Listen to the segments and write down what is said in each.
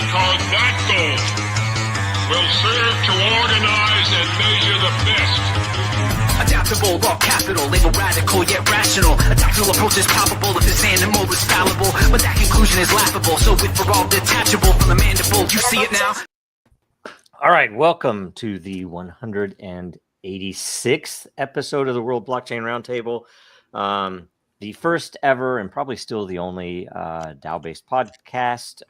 because that goal will serve to organize and measure the best. Adaptable, raw capital, label radical yet rational. A tactical approach is probable if this animal is fallible, but that conclusion is laughable. So with for all detachable from the mandible, you see it now. All right, welcome to the 186th episode of the World Blockchain Roundtable. The first ever and probably still the only DAO-based podcast.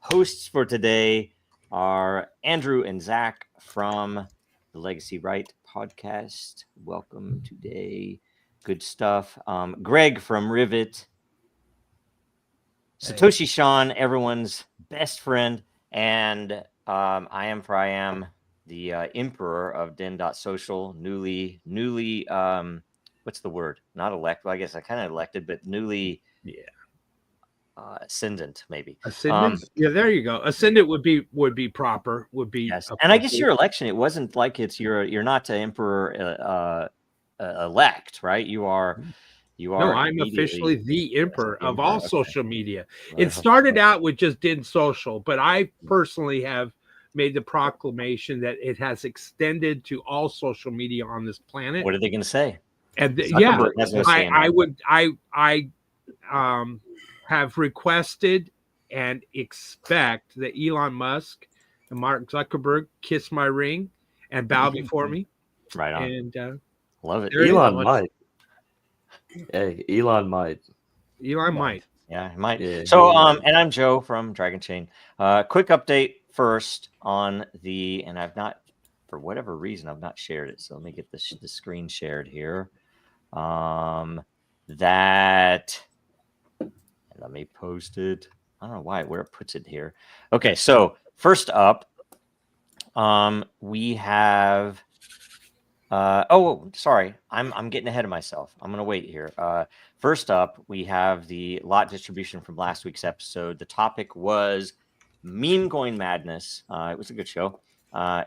Hosts for today are Andrew and Zach from the Legacy Right podcast. Welcome today. Good stuff. Greg from Rivet. Satoshi Sean, everyone's best friend. And I am the emperor of Den.social, newly what's the word? Not elect. Well, I guess I kind of elected, but newly ascendant, maybe. Ascendant? Yeah, there you go. Ascendant would be proper. Would be yes. And I guess your election, it wasn't like you're not the emperor elect, right? You are. No, I'm officially the emperor of all social media. It started out with just Den.social, but I personally have made the proclamation that it has extended to all social media on this planet. What are they going to say? And I have requested and expect that Elon Musk and Mark Zuckerberg kiss my ring and bow before me. Right on. And love it. Elon might. Hey, Elon might. Elon might. Yeah, he might. Yeah, so, and I'm Joe from Dragon Chain. Quick update first on and I've not, for whatever reason, I've not shared it. So let me get the screen shared here. Let me post it. I don't know where it puts it here. Okay, so first up, we have. Sorry, I'm getting ahead of myself. I'm gonna wait here. First up, we have the lot distribution from last week's episode. The topic was meme coin madness. It was a good show.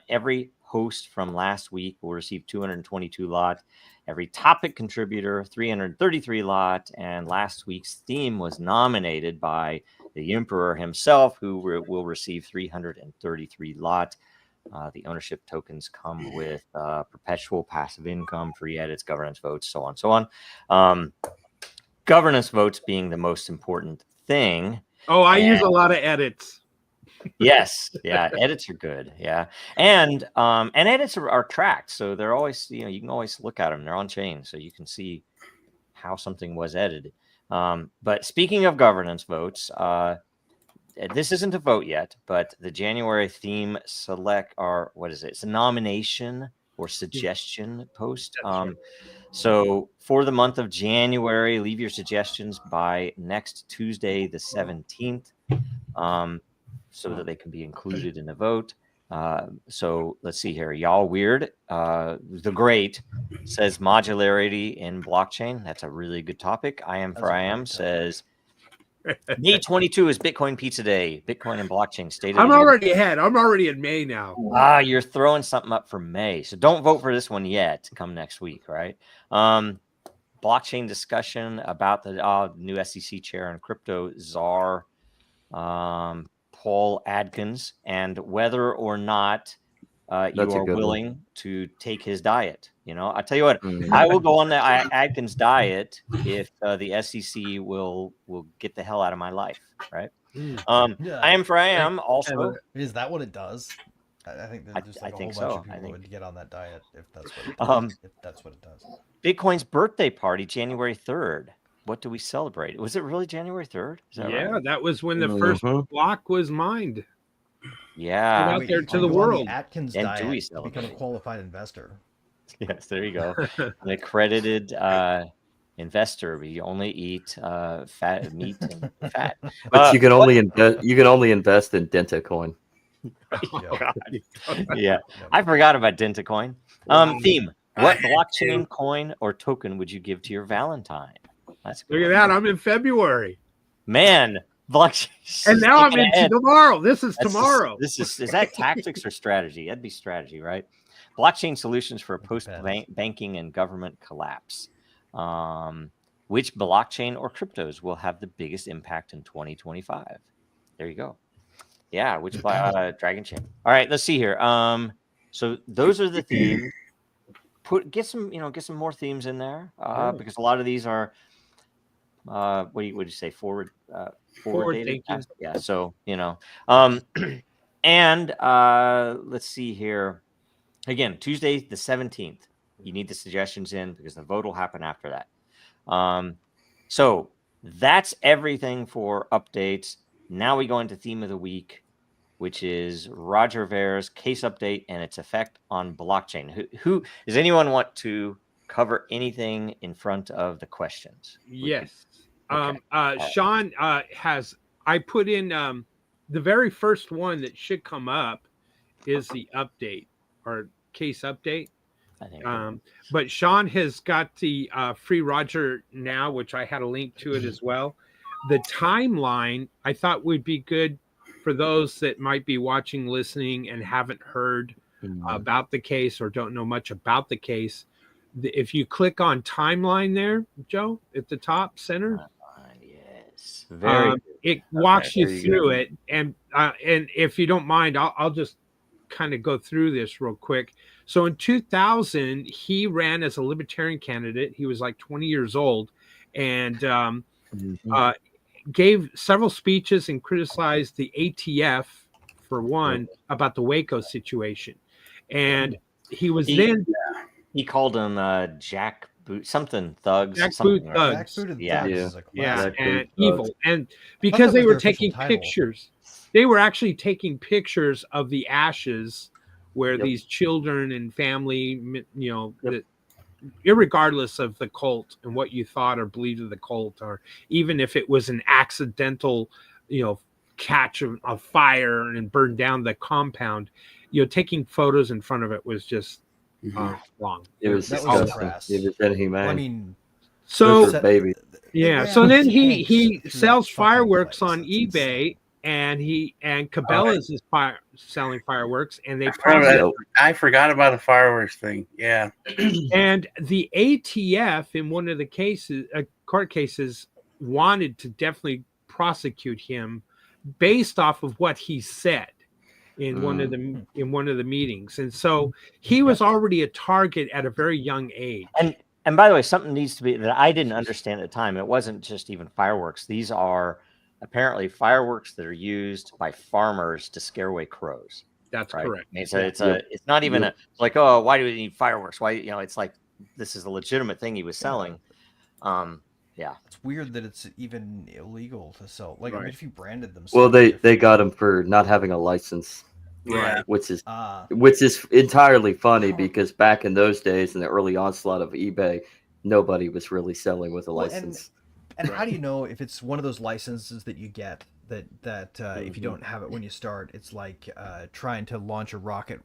Every host from last week will receive 222 lot. Every topic contributor 333 lot. And last week's theme was nominated by the Emperor himself, who will receive 333 lot. The ownership tokens come with perpetual passive income, free edits, governance votes, so on, so on. Governance votes being the most important thing. Oh, I use a lot of edits. Yes, yeah, edits are good. Yeah, and edits are tracked, so they're always you can always look at them. They're on chain, so you can see how something was edited. But speaking of governance votes. This isn't a vote yet, but the January theme select it's a nomination or suggestion post. So for the month of January, leave your suggestions by next Tuesday, the 17th, so that they can be included in the vote. So let's see here. Y'all Weird, the Great says modularity in blockchain. That's a really good topic. I am says May 22 is Bitcoin Pizza Day. Bitcoin and blockchain stated. I'm already ahead. I'm already in May now. You're throwing something up for May. So don't vote for this one yet. Come next week, right? Blockchain discussion about the new SEC chair and crypto czar, Paul Adkins, and whether or not you are willing to take his diet. I tell you what, I will go on the Adkins diet if the SEC will get the hell out of my life, right? I am also. Is that what it does? I think there's just like a whole bunch of people would get on that diet if that's what it does. If that's what it does. Bitcoin's birthday party, January 3rd. What do we celebrate? Was it really January 3rd? Right? That was when the first block was mined. Yeah, out there to the world. Atkins diet to become a qualified investor. Yes, there you go. An accredited investor. We only eat fat meat and fat. But you can only invest in DentaCoin. Yeah, I forgot about DentaCoin. Theme: what blockchain coin or token would you give to your Valentine? Look at that! I'm in February. Man. Blockchain. And now I'm into tomorrow. This is tomorrow. Is that tactics or strategy? That'd be strategy, right? Blockchain solutions for a post-banking and government collapse. Which blockchain or cryptos will have the biggest impact in 2025? There you go. Yeah, which Dragon Chain. All right, let's see here. So those are the themes. Get some more themes in there because a lot of these are what do you say forward thinking. Yeah, so and let's see here. Again, Tuesday the 17th. You need the suggestions in because the vote will happen after that. So that's everything for updates. Now we go into theme of the week, which is Roger Ver's case update and its effect on blockchain. Who does anyone want to cover anything in front of the questions? Yes. Okay. Sean has. I put in the very first one that should come up is the update or case update. I think. But Sean has got the free Roger now, which I had a link to it as well. The timeline I thought would be good for those that might be watching, listening, and haven't heard about the case or don't know much about the case. If you click on timeline there, Joe, at the top center, yes, very. It walks you through it, and if you don't mind, I'll just kind of go through this real quick. So in 2000, he ran as a libertarian candidate. He was like 20 years old, and gave several speeches and criticized the ATF for one about the Waco situation. And he was he called them jackboot something thugs. Jackboot thugs. Yeah, and evil. And because they were taking pictures, they were actually taking pictures of the ashes where these children and family, irregardless of the cult and what you thought or believed of the cult, or even if it was an accidental, catch of fire and burned down the compound, taking photos in front of it was just wrong. It was disgusting. It was inhumane. I mean, so baby. Yeah. So then he sells fireworks on eBay. And Cabela's is selling fireworks, and I forgot about the fireworks thing. Yeah. And the ATF in one of the cases, court cases, wanted to definitely prosecute him based off of what he said in one of the meetings, and so he was already a target at a very young age. And by the way, something needs to be that I didn't understand at the time. It wasn't just even fireworks. These are apparently fireworks that are used by farmers to scare away crows. That's correct. It's not even like, oh, why do we need fireworks? Why, it's like, this is a legitimate thing he was selling. It's weird that it's even illegal to sell. Like, I mean, if you branded them. Well, they got him for not having a license. Right. Which is entirely funny because back in those days, in the early onslaught of eBay, nobody was really selling with a license. And how do you know if it's one of those licenses that you get that if you don't have it when you start, it's like trying to launch a rocket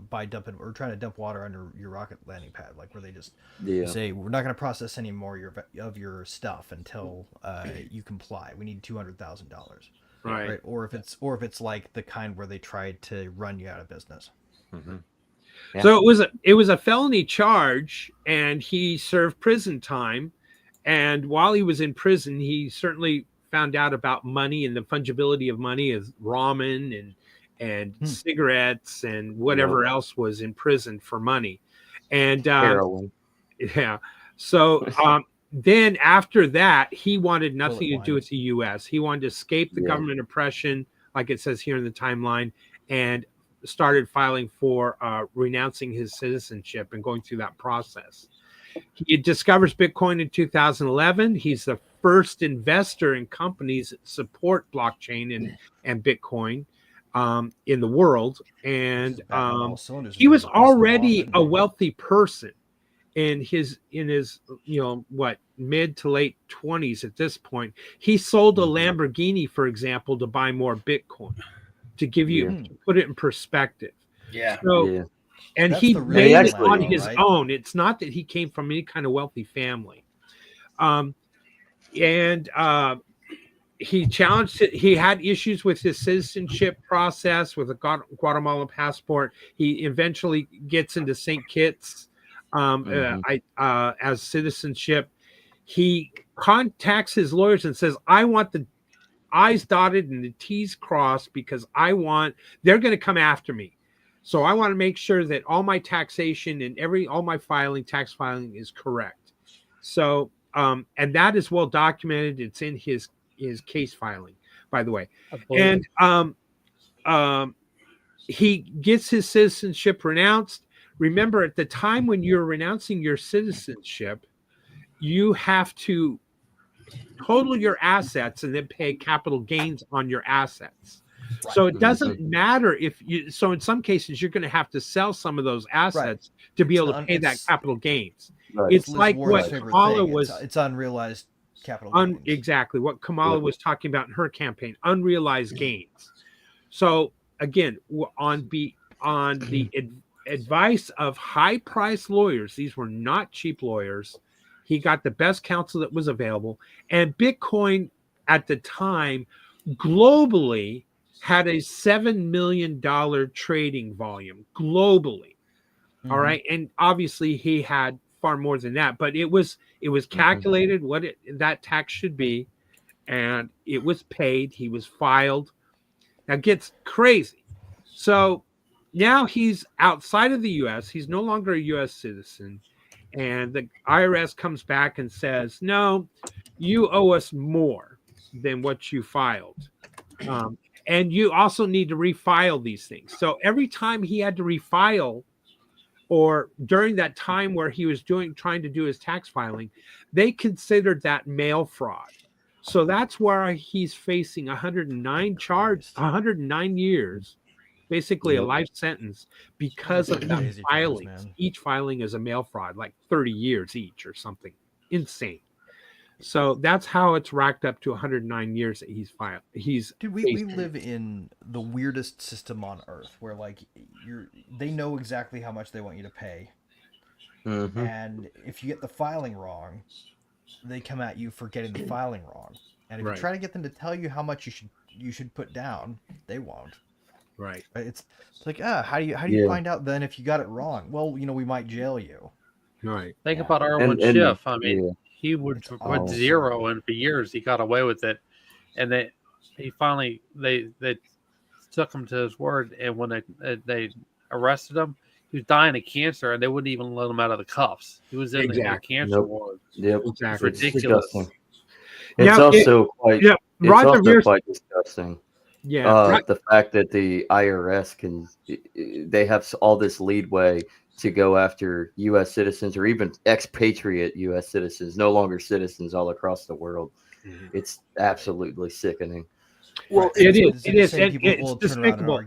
by dumping or trying to dump water under your rocket landing pad, like where they just say we're not going to process any more of your stuff until you comply. We need $200,000, right? Or if it's like the kind where they tried to run you out of business. Mm-hmm. Yeah. So it was a felony charge, and he served prison time. And while he was in prison, he certainly found out about money and the fungibility of money as ramen and cigarettes and whatever else was in prison for money. And heroin. Yeah. So then after that, he wanted nothing to do with the U.S. He wanted to escape the government oppression, like it says here in the timeline, and started filing for renouncing his citizenship and going through that process. He discovers Bitcoin in 2011. He's the first investor in companies that support blockchain and Bitcoin in the world. And he was already a wealthy person in his mid to late 20s at this point. He sold a Lamborghini, for example, to buy more Bitcoin, to give you to put it in perspective. Yeah. So. And he made it on his own. It's not that he came from any kind of wealthy family. He challenged it. He had issues with his citizenship process with a Guatemalan passport. He eventually gets into St. Kitts as citizenship. He contacts his lawyers and says, I want the I's dotted and the T's crossed because they're going to come after me. So I want to make sure that all my taxation and all my tax filing is correct. So, and that is well documented. It's in his case filing, by the way. And he gets his citizenship renounced. Remember, at the time when you're renouncing your citizenship, you have to total your assets and then pay capital gains on your assets. Right. So it doesn't matter if you. So in some cases, you're going to have to sell some of those assets to be able to pay that capital gains. Right. It's like what Kamala was. It's unrealized capital gains. Exactly what Kamala was talking about in her campaign, unrealized gains. So again, on the advice of high-priced lawyers, these were not cheap lawyers. He got the best counsel that was available, and Bitcoin at the time globally had a $7 million trading volume globally. Mm-hmm. All right, and obviously he had far more than that, but it was calculated what that tax should be, and it was paid. He was filed. Now it gets crazy. So now he's outside of the U.S. He's no longer a U.S. citizen. And the IRS comes back and says, no, you owe us more than what you filed. And you also need to refile these things. So every time he had to refile, or during that time where he was trying to do his tax filing, they considered that mail fraud. So that's where he's facing 109 years, basically a life sentence because of the filings. Each filing is a mail fraud, like 30 years each or something insane. So that's how it's racked up to 109 years that he's filed. Dude, we live in the weirdest system on earth where like they know exactly how much they want you to pay. Mm-hmm. And if you get the filing wrong, they come at you for getting the filing wrong. And if you try to get them to tell you how much you should put down, they won't. Right. It's like, how do you find out then if you got it wrong? Well, we might jail you. Right. Think about Erwin Schiff. I mean, he would put zero, and for years he got away with it. And they took him to his word. And when they arrested him, he was dying of cancer, and they wouldn't even let him out of the cuffs. He was in the cancer ward. Yep. Exactly. It's ridiculous. It's also quite disgusting. Yeah. The fact that the IRS they have all this leadway to go after U.S. citizens or even expatriate U.S. citizens, no longer citizens all across the world. Mm-hmm. It's absolutely sickening. Well, it is. And it's despicable.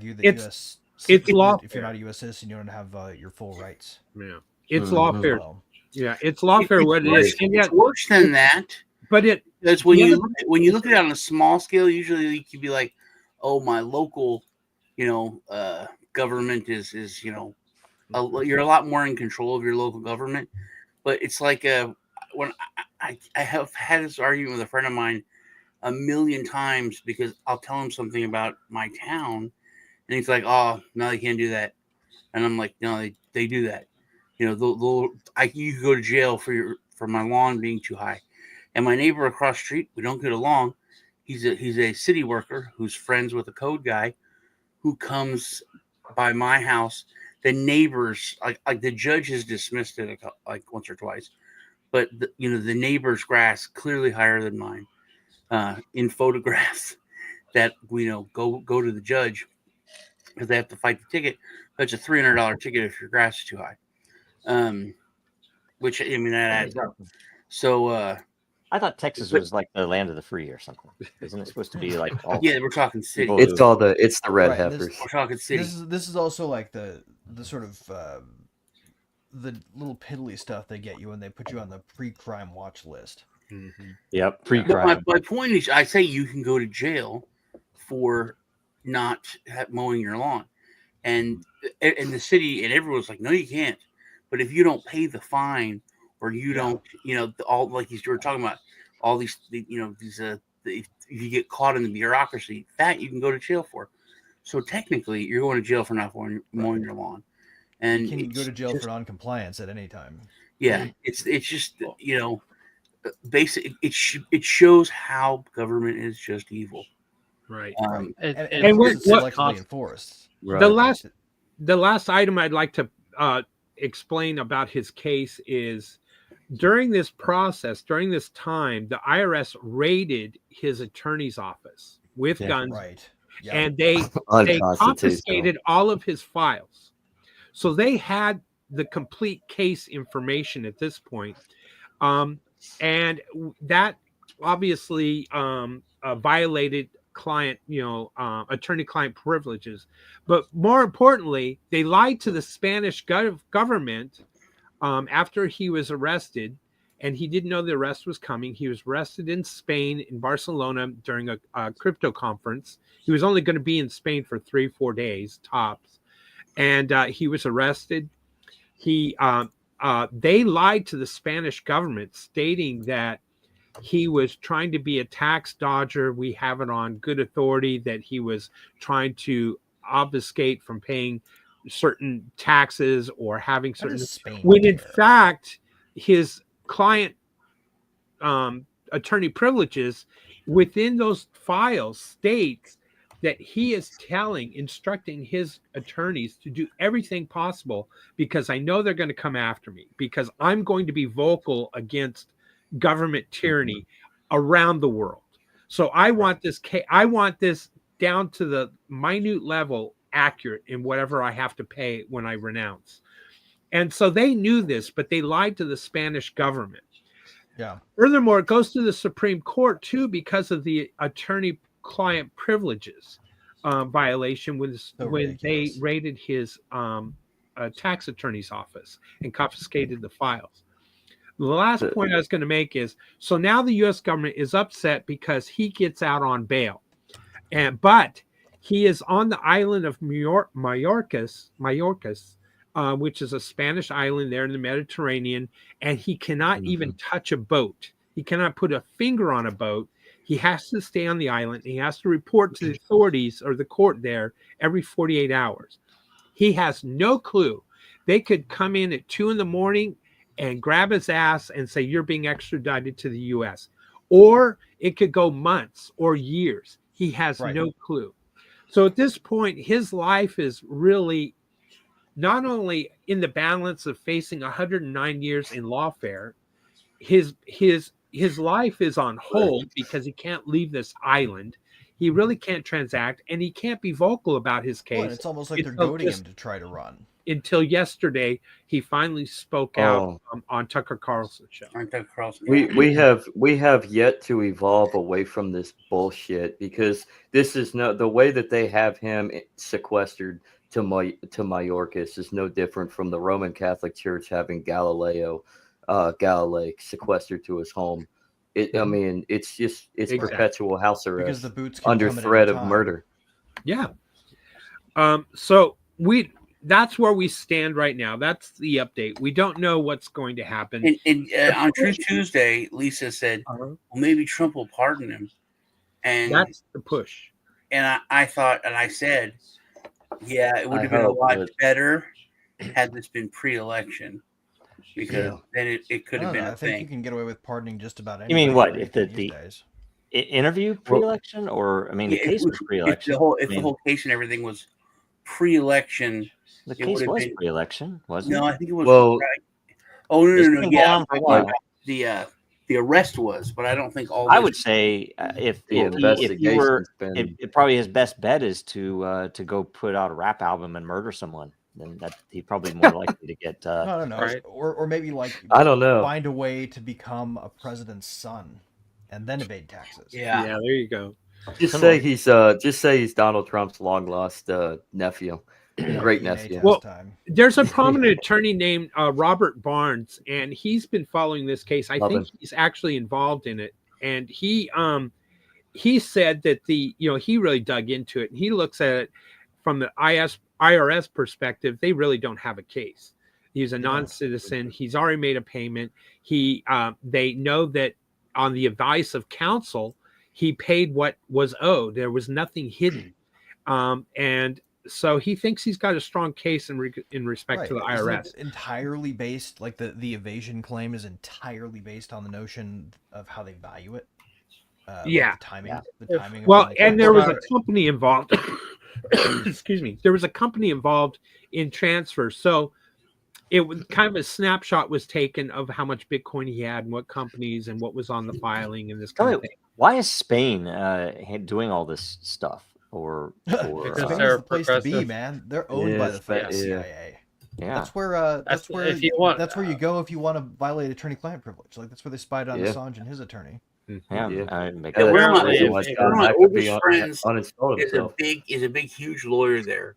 It's law. If you're not a U.S. citizen, you don't have your full rights. Yeah, it's lawfare. Yeah, it's lawfare. What it is, and it's worse than that. But because when you look at it on a small scale, usually you could be like, oh, my local, government is you're a lot more in control of your local government. But it's like when I have had this argument with a friend of mine a million times because I'll tell him something about my town, and he's like, "Oh, no, they can't do that," and I'm like, "No, they do that. You could go to jail for my lawn being too high." And my neighbor across the street, we don't get along. He's a city worker who's friends with a code guy who comes by my house. The neighbors, like the judge has dismissed it like once or twice, but the neighbor's grass clearly higher than mine in photographs that go to the judge because they have to fight the ticket. That's a $300 ticket if your grass is too high. Which that adds up. So. I thought Texas was like the land of the free or something. Isn't it supposed to be like all we're talking city. It's the red heifers. We're talking city. This is also like the sort of the little piddly stuff they get you when they put you on the pre-crime watch list. Mm-hmm. Yep, pre-crime. My point is, I say you can go to jail for not mowing your lawn, and the city and everyone's like, no, you can't. But if you don't pay the fine. Or you don't, all like you were talking about, all these, if you get caught in the bureaucracy, that you can go to jail for. So technically, you're going to jail for not mowing your lawn, and you can go to jail for non-compliance at any time. Yeah, it's just basically it shows how government is just evil. Right. And what selectively enforced. Right. The last item I'd like to explain about his case is during this process, during this time, the IRS raided his attorney's office with guns, Right. Yeah. and they confiscated all of his files. So they had the complete case information at this point. And that obviously violated attorney-client privileges. But more importantly, they lied to the Spanish government after he was arrested, and he didn't know the arrest was coming. He was arrested in Spain, in Barcelona, during a crypto conference. He was only going to be in Spain for 3-4 days tops, and he was arrested. They lied to the Spanish government, stating that he was trying to be a tax dodger. We have it on good authority that he was trying to obfuscate from paying certain taxes or having certain. When in fact, his client attorney privileges within those files states that he is instructing his attorneys to do everything possible because I know they're going to come after me, because I'm going to be vocal against government tyranny around the world. So I want this down to the minute level accurate in whatever I have to pay when I renounce. And so they knew this, but they lied to the Spanish government. Yeah. Furthermore, it goes to the Supreme Court too because of the attorney-client privileges violation when they raided his tax attorney's office and confiscated the files. The last point I was going to make is, so now the U.S. government is upset because he gets out on bail, but he is on the island of Mayorkas, which is a Spanish island there in the Mediterranean, and he cannot even touch a boat. He cannot put a finger on a boat. He has to stay on the island. He has to report to the authorities or the court there every 48 hours. He has no clue. They could come in at 2 a.m. and grab his ass and say, you're being extradited to the U.S. Or it could go months or years. He has no clue. So at this point, his life is really not only in the balance of facing 109 years in lawfare, his life is on hold because he can't leave this island. He really can't transact, and he can't be vocal about his case. Well, it's almost like they're goading him to try to run. Until yesterday, he finally spoke out on Tucker Carlson's show. We have yet to evolve away from this bullshit, because this is the way that they have him sequestered to Mayorkas is no different from the Roman Catholic Church having Galilei sequestered to his home. I mean, it's perpetual house arrest because the boots under threat of murder. Yeah. So that's where we stand right now. That's the update. We don't know what's going to happen. And on True Tuesday, Lisa said, well, maybe Trump will pardon him. And that's the push. And I thought, and I said, yeah, it would have been a lot better had this been pre-election, because then it could have been a thing. I think you can get away with pardoning just about anything. You mean what? If the interview pre-election, or I mean, the case was pre-election. If the whole case and everything was pre-election, the case was pre-election, wasn't it? No, I think it was. Well, no. Yeah, the arrest was, but I don't think all. I would say if you were, probably his best bet is to go put out a rap album and murder someone. Then that he's probably more likely to get. I don't know, right? or maybe I don't know. Find a way to become a president's son, and then evade taxes. Yeah, there you go. Just say he's Donald Trump's long lost nephew. Great nephew. Well, there's a prominent attorney named Robert Barnes, and he's been following this case. I think he's actually involved in it, and he said that he really dug into it, and he looks at it from the IRS perspective. They really don't have a case. He's a non-citizen. He's already made a payment. They know that on the advice of counsel, he paid what was owed. There was nothing hidden, and So he thinks he's got a strong case in respect to the Isn't IRS. it entirely based, like the evasion claim is entirely based on the notion of how they value it. Yeah. The timing. Yeah. The timing. Well, of when they and come there was out. a company involved. Excuse me. There was a company involved in transfer. So it was kind of a snapshot was taken of how much Bitcoin he had and what companies and what was on the filing and this kind of thing. Why is Spain doing all this stuff? Or Because Spain's they're the place to be, progressive. man. They're owned Yeah, by the fucking yeah. CIA. yeah, That's where That's if you want- that's where you go if you want to violate attorney-client privilege. Like that's where they spied on Yeah. Assange and his attorney. yeah. Yeah. I make Yeah, that- One of my Apparently, Otherwise, if- John one of my Mack would be oldest friends uninstalled himself. is a big huge lawyer there.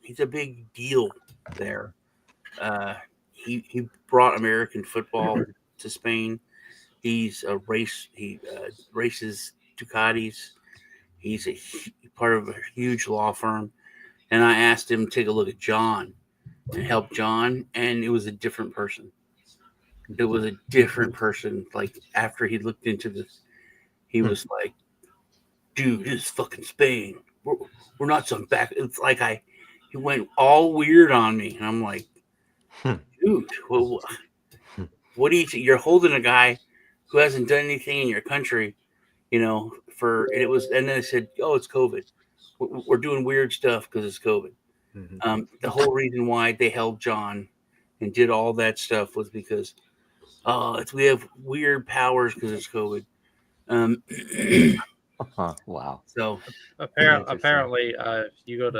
He's a big deal there. He brought American football to Spain. He's a race. He races Ducatis. He's part of a huge law firm. And I asked him to take a look at John and help John, and it was a different person. It was a different person. Like after he looked into this, he was like, "Dude, this is fucking Spain. We're not some back." It's like he went all weird on me, and I'm like, "Dude, what do you? You're holding a guy who hasn't done anything in your country, and then they said, oh, it's COVID. We're doing weird stuff because it's COVID. The whole reason why they held John and did all that stuff was because we have weird powers because it's COVID. wow. So apparently, you go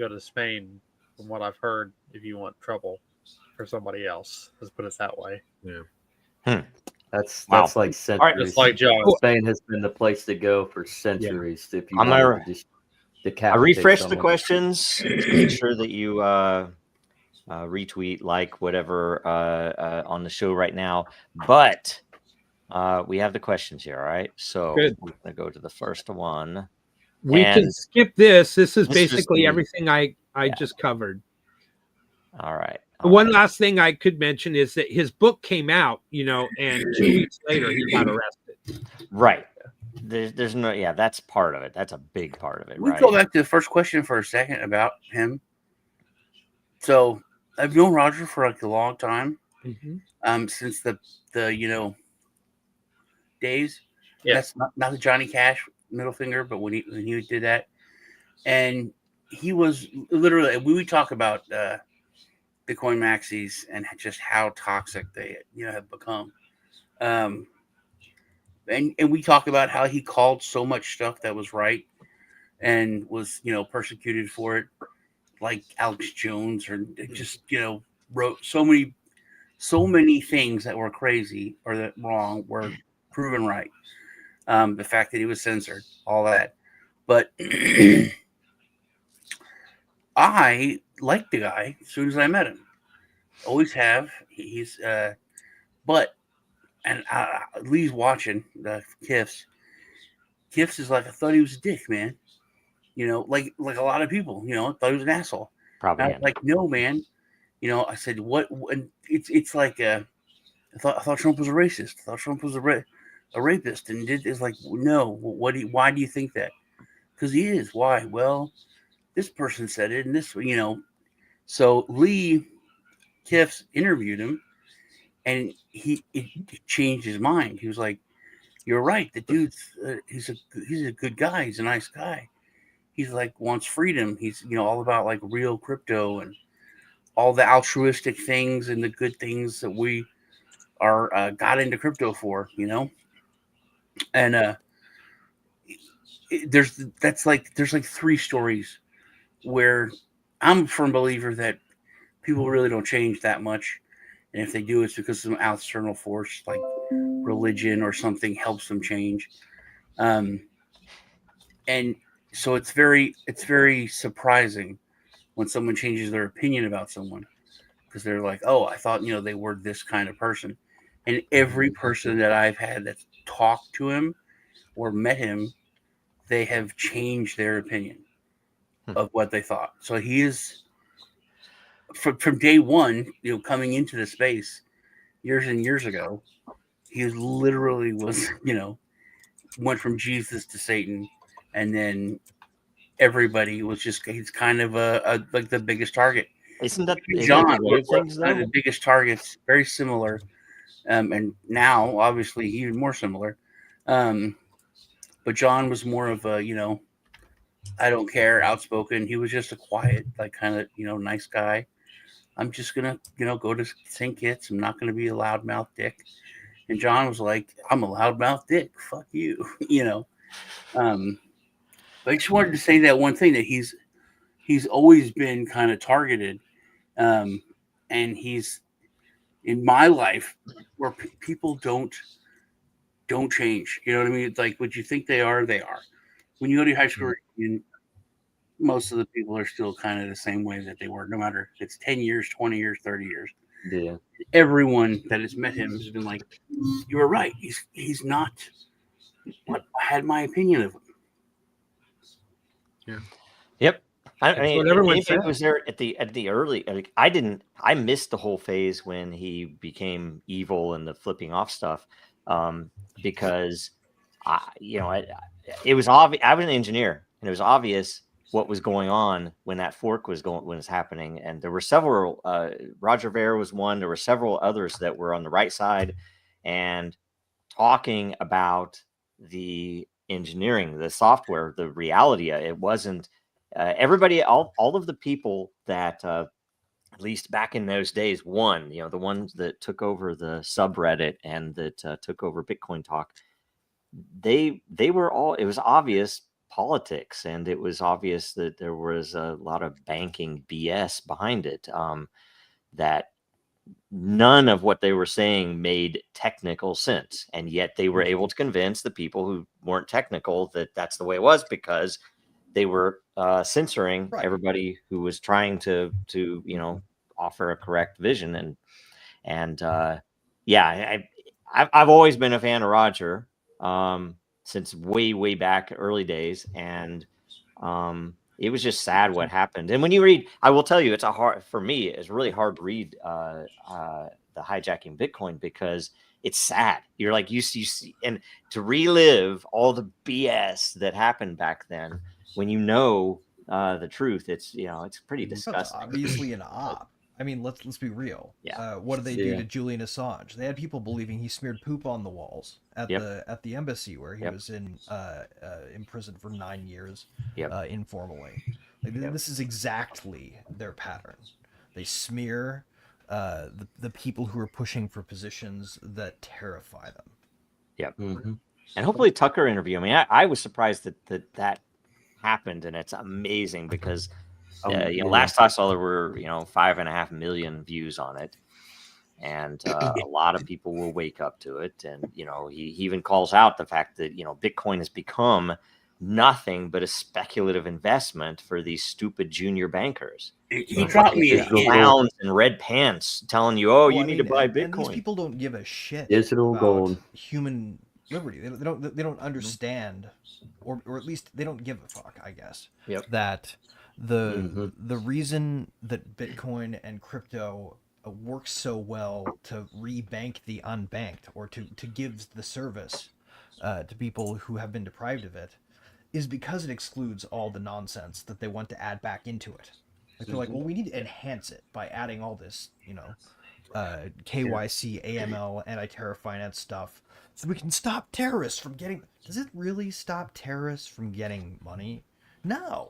to Spain. From what I've heard, if you want trouble for somebody else, let's put it that way. Yeah. That's Wow. like centuries. Just like John. Spain has been the place to go for centuries. If you I'm gonna- wanted to just I decapitate refresh the someone. questions. Make sure that you retweet, like, whatever on the show right now. But we have the questions here, all right? So Good. we're going to go to the first one. We can And skip this. This is this is basically the- everything I just covered. All right. One last thing I could mention is that his book came out, and 2 weeks later he got arrested. Right. There's no, yeah, that's part of it. That's a big part of it, we right? go back to the first question for a second about him. So I've known Roger for like a long time. Since the days. Yeah. That's not the Johnny Cash middle finger, but when he did that, and he was literally, when we talk about Bitcoin maxis and just how toxic they have become, and we talk about how he called so much stuff that was right and was persecuted for it, like Alex Jones, or just wrote so many things that were crazy or that wrong were proven right. The fact that he was censored, all that. But I liked the guy as soon as I met him. Always have. He's Lee's watching the Kiffs. Kiffs is like, I thought he was a dick, man. Like a lot of people, thought he was an asshole. Probably. I was like, no, man. I said, what? And it's like I thought Trump was a racist. I thought Trump was a rapist, and it's like, no. Why do you think that? Because he is. Why? Well, this person said it, and this, So Lee Kiffs interviewed him, and it changed his mind. He was like, "You're right. The dude's he's a good guy. He's a nice guy. He's like wants freedom. He's all about like real crypto and all the altruistic things and the good things that we are got into crypto for, And there's like 3 stories where I'm a firm believer that people really don't change that much, and if they do, it's because some external force like religion or something helps them change. And so it's very surprising when someone changes their opinion about someone, because they're like, oh, I thought they were this kind of person. And every person that I've had that's talked to him or met him, they have changed their opinion of what they thought. So he is, from day one, coming into the space years and years ago, he literally was, went from Jesus to Satan, and then everybody was just he's kind of a like the biggest target. Isn't that John the way of were things kind of though? the biggest targets, very similar, and now obviously even more similar. But John was more of a I don't care, outspoken. He was just a quiet, like kind of nice guy. I'm just gonna go to St. Kitts. I'm not gonna be a loudmouth dick. And John was like, I'm a loudmouth dick. Fuck you, But I just wanted to say that one thing that he's always been kind of targeted, and he's in my life where people don't change. You know what I mean? It's like what you think they are, they are. When you go to high school reunion, most of the people are still kind of the same way that they were, no matter if it's 10 years, 20 years, 30 years. Yeah. Everyone that has met him has been like, you were right. He's not what I had my opinion of him. Yeah. Yep. I mean, what everyone it was there at the early. Like, I missed the whole phase when he became evil and the flipping off stuff, because it was obvious. I was an engineer, and it was obvious what was going on when that fork was happening. And there were several. Roger Ver was one. There were several others that were on the right side, and talking about the engineering, the software, the reality. It wasn't. Everybody, all of the people that, at least back in those days, the ones that took over the subreddit and that took over Bitcoin talk, they were all, it was obvious politics, and it was obvious that there was a lot of banking BS behind it, that none of what they were saying made technical sense. And yet they were able to convince the people who weren't technical that that's the way it was, because they were censoring everybody who was trying to offer a correct vision. And I've always been a fan of Roger, since way back early days, and it was just sad what happened. And when you read, I will tell you, it's really hard to read the Hijacking Bitcoin, because it's sad. You're like, you see, and to relive all the BS that happened back then, when the truth, it's pretty disgusting. It's obviously an op. I mean, let's be real. Yeah. What did they do to Julian Assange? They had people believing he smeared poop on the walls at the embassy where he was in prison for 9 years, informally. This is exactly their pattern. They smear the people who are pushing for positions that terrify them. Yep. Mm-hmm. And hopefully Tucker interview. I mean, I was surprised that happened, and it's amazing because last I saw there were 5.5 million views on it, and a lot of people will wake up to it. And he even calls out the fact that Bitcoin has become nothing but a speculative investment for these stupid junior bankers. He dropped me clowns in red pants telling you, you need to buy Bitcoin. And these people don't give a shit digital about gold, human liberty. They don't understand, or at least they don't give a fuck, I guess. That the reason that Bitcoin and crypto works so well to rebank the unbanked, or to give the service to people who have been deprived of it, is because it excludes all the nonsense that they want to add back into it. Like they're like, well, we need to enhance it by adding all this, KYC, AML, anti-terror finance stuff, so we can stop terrorists from getting. Does it really stop terrorists from getting money? No.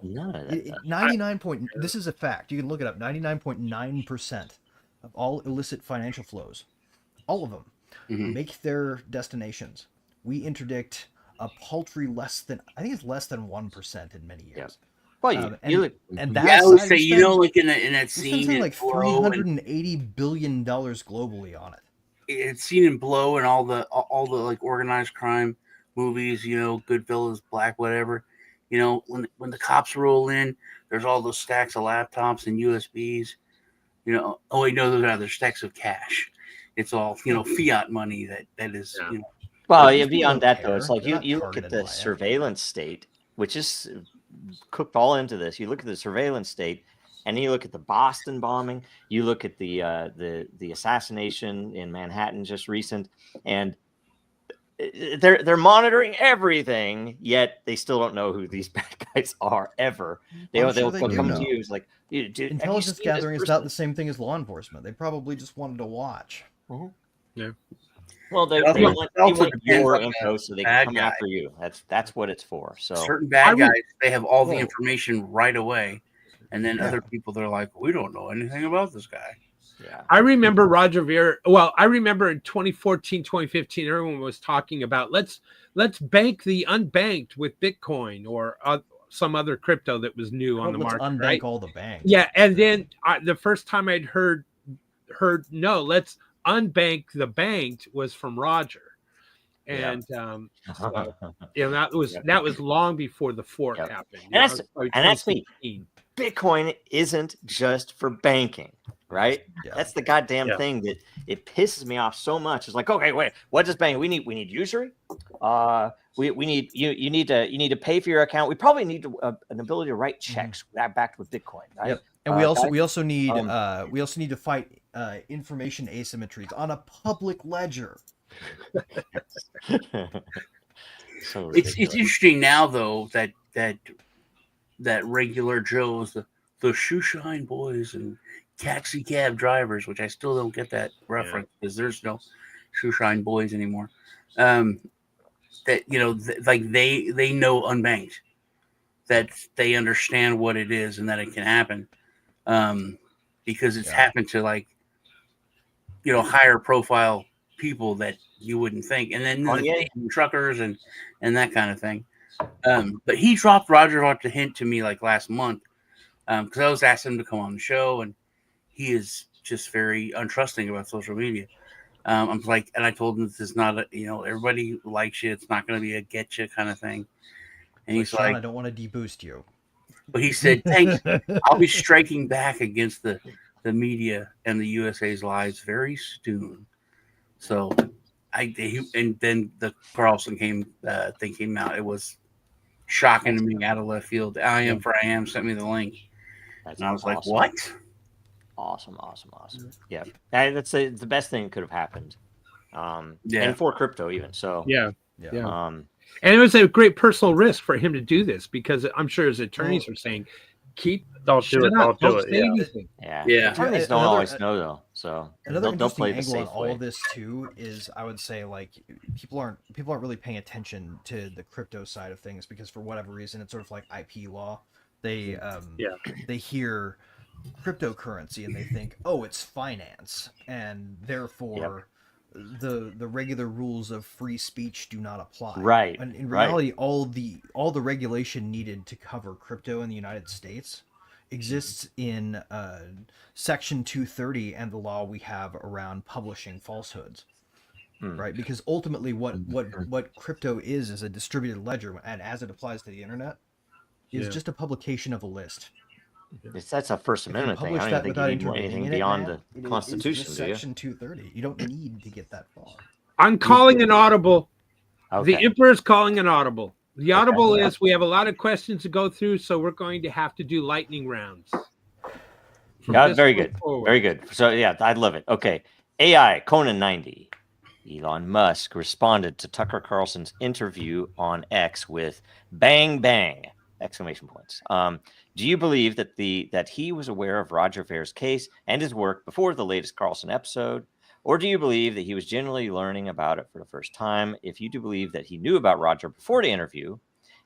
99. This is a fact. You can look it up. 99.9% of all illicit financial flows, all of them, make their destinations. We interdict a paltry less than 1% in many years. Well, I would say, like in that scene, like $380 billion globally on it. It's seen in Blow and all the like organized crime movies, Goodfellas, Black, whatever. When the cops roll in, there's all those stacks of laptops and USBs. Those are other stacks of cash. It's all fiat money that is. Well, beyond that though, it's like you look at the surveillance state, which is cooked all into this. You look at the surveillance state, and you look at the Boston bombing. You look at the assassination in Manhattan just recent, and they're monitoring everything, yet they still don't know who these bad guys are ever. They'll do come know. to you. It's like, intelligence gathering is not the same thing as law enforcement. They probably just wanted to watch. Yeah. Well, they also want depends your on info the so they bad can come guy. after you. That's what it's for. So Certain bad guys, they have all the Well, information right away, and then other people, they're like, we don't know anything about this guy. yeah, I remember Roger Ver. Well, I remember in 2014, 2015, everyone was talking about let's bank the unbanked with Bitcoin or some other crypto that was new on the Let's market. unbank Right? all the banks. Yeah, and then the first time I'd heard no, let's unbank the banked was from Roger, and so, that was long before the fork happened. And that's me. Bitcoin isn't just for banking, right? Yeah. That's the goddamn thing that it pisses me off so much. It's like, okay, wait, what does banking? We need usury. We need you need to pay for your account. We probably need an ability to write checks backed with Bitcoin, right? Yep. And we also need to fight information asymmetries on a public ledger. So it's interesting now though that regular Joes, the shoeshine boys and taxi cab drivers, which I still don't get that reference because there's no shoeshine boys anymore. That like they know unbanked, that they understand what it is and that it can happen, because it's happened to like higher profile people that you wouldn't think, and then truckers and that kind of thing. But he dropped Roger off the hint to me like last month, because I was asking him to come on the show, and he is just very untrusting about social media. I'm like, and I told him this is not everybody likes you. It's not going to be a get you kind of thing. And he's Sean, like, I don't want to deboost you. But he said, thanks. I'll be striking back against the media and the USA's lies very soon. So and then the Carlson thing came out. It was shocking to me out of left field. I am sent me the link. And I was like, what? Awesome. Yeah. That's the best thing that could have happened. And for crypto even. So and it was a great personal risk for him to do this, because I'm sure his attorneys were saying, don't do it. Yeah. Attorneys don't always know though. So another they'll play the angle on safe all way. of this too is, I would say, like, people aren't really paying attention to the crypto side of things, because for whatever reason it's sort of like IP law. They hear cryptocurrency and they think, oh, it's finance, and therefore the regular rules of free speech do not apply. Right. And in reality, all the regulation needed to cover crypto in the United States exists in Section 230 and the law we have around publishing falsehoods. Right? Because ultimately what crypto is a distributed ledger, and as it applies to the internet, is just a publication of a list. That's a First Amendment thing. I don't think you need anything beyond the Constitution, do you? Section 230. You don't need to get that far. I'm calling an audible. Okay. The Emperor's calling an audible. The audible is, we have a lot of questions to go through, so we're going to have to do lightning rounds. Yeah, very good. Very good. So, I love it. Okay. AI, Conan 90. Elon Musk responded to Tucker Carlson's interview on X with bang, bang, exclamation points. Do you believe that he was aware of Roger Ver's case and his work before the latest Carlson episode? Or do you believe that he was genuinely learning about it for the first time? If you do believe that he knew about Roger before the interview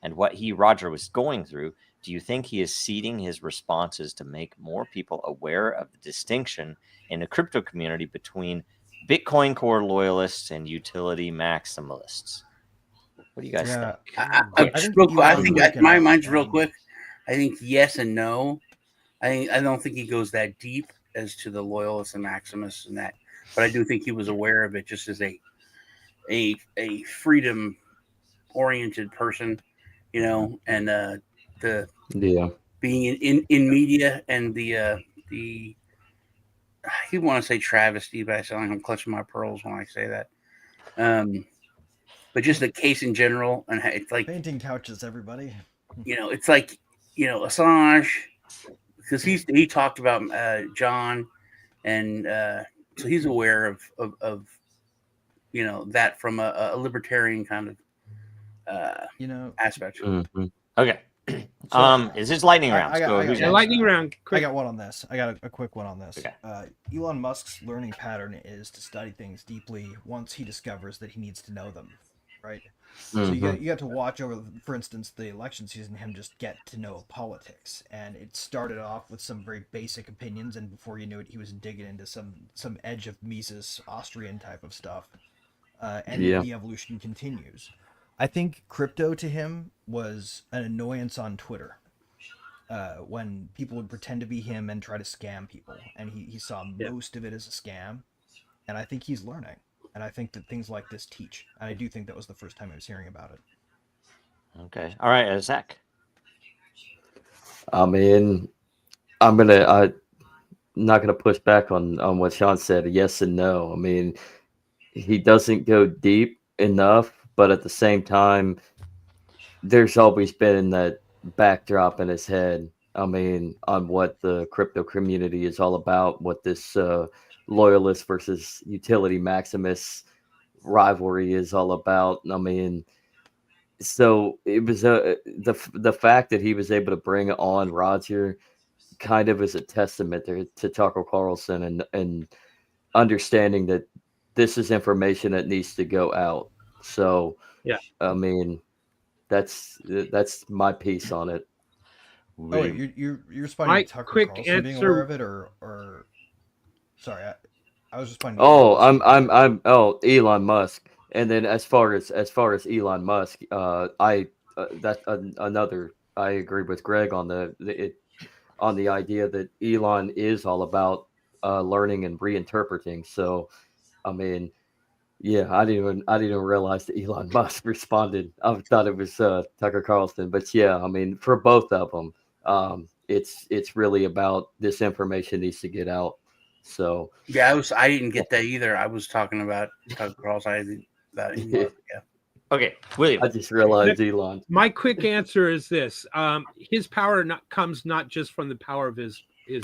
and what Roger was going through, do you think he is seeding his responses to make more people aware of the distinction in the crypto community between Bitcoin Core loyalists and utility maximalists? What do you guys think? I think my mind's real quick. I think yes and no. I don't think he goes that deep as to the loyalists and maximists and that, but I do think he was aware of it just as a freedom oriented person, and the being in media and the I keep want to say travesty, but I sound like I'm clutching my pearls when I say that. But just the case in general, and it's like painting couches, everybody. It's like Assange, because he talked about John, and so he's aware of that from a libertarian kind of aspect. Mhm. Okay. So, Is this lightning round? I got- So I got who's one. next? lightning round. I Quick. got one on this. I got a quick one on this. Okay. Elon Musk's learning pattern is to study things deeply once he discovers that he needs to know them, right? So you Mhm. got to watch over, for instance, the election season, him just get to know politics, and it started off with some very basic opinions, and before you knew it, he was digging into some edge of Mises Austrian type of stuff, and Yeah. the evolution continues. I think crypto to him was an annoyance on Twitter. When people would pretend to be him and try to scam people, and he saw most of it as a scam, and I think he's learning, and I think that things like this teach, and I do think that was the first time I was hearing about it. Okay. All right, Zach. I mean, I'm not gonna push back on what Sean said. Yes and no. I mean, he doesn't go deep enough, but at the same time, there's always been that backdrop in his head. I mean, on what the crypto community is all about, what this loyalist versus utility maximus rivalry is all about. I mean, so it was the fact that he was able to bring on Roger kind of is a testament to Tucker Carlson and understanding that this is information that needs to go out. So Yeah. I mean, that's my piece on it. Oh, wait, you're responding My to Tucker quick Carlson being answer- aware of it, or sorry, I was responding. To Oh, Elon Musk. I'm Elon Musk. And then as far as Elon Musk, that's another. I agree with Greg on on the idea that Elon is all about learning and reinterpreting. So, I mean, yeah, I didn't even realize that Elon Musk responded. I thought it was Tucker Carlson, but yeah, I mean, for both of them, it's really about this information needs to get out. So Yeah, I didn't get that either. I was talking about Tucker Carlson. I didn't that Yeah. yeah. Okay, William. I just realized Elon. My quick answer is this: his power comes not just from the power of his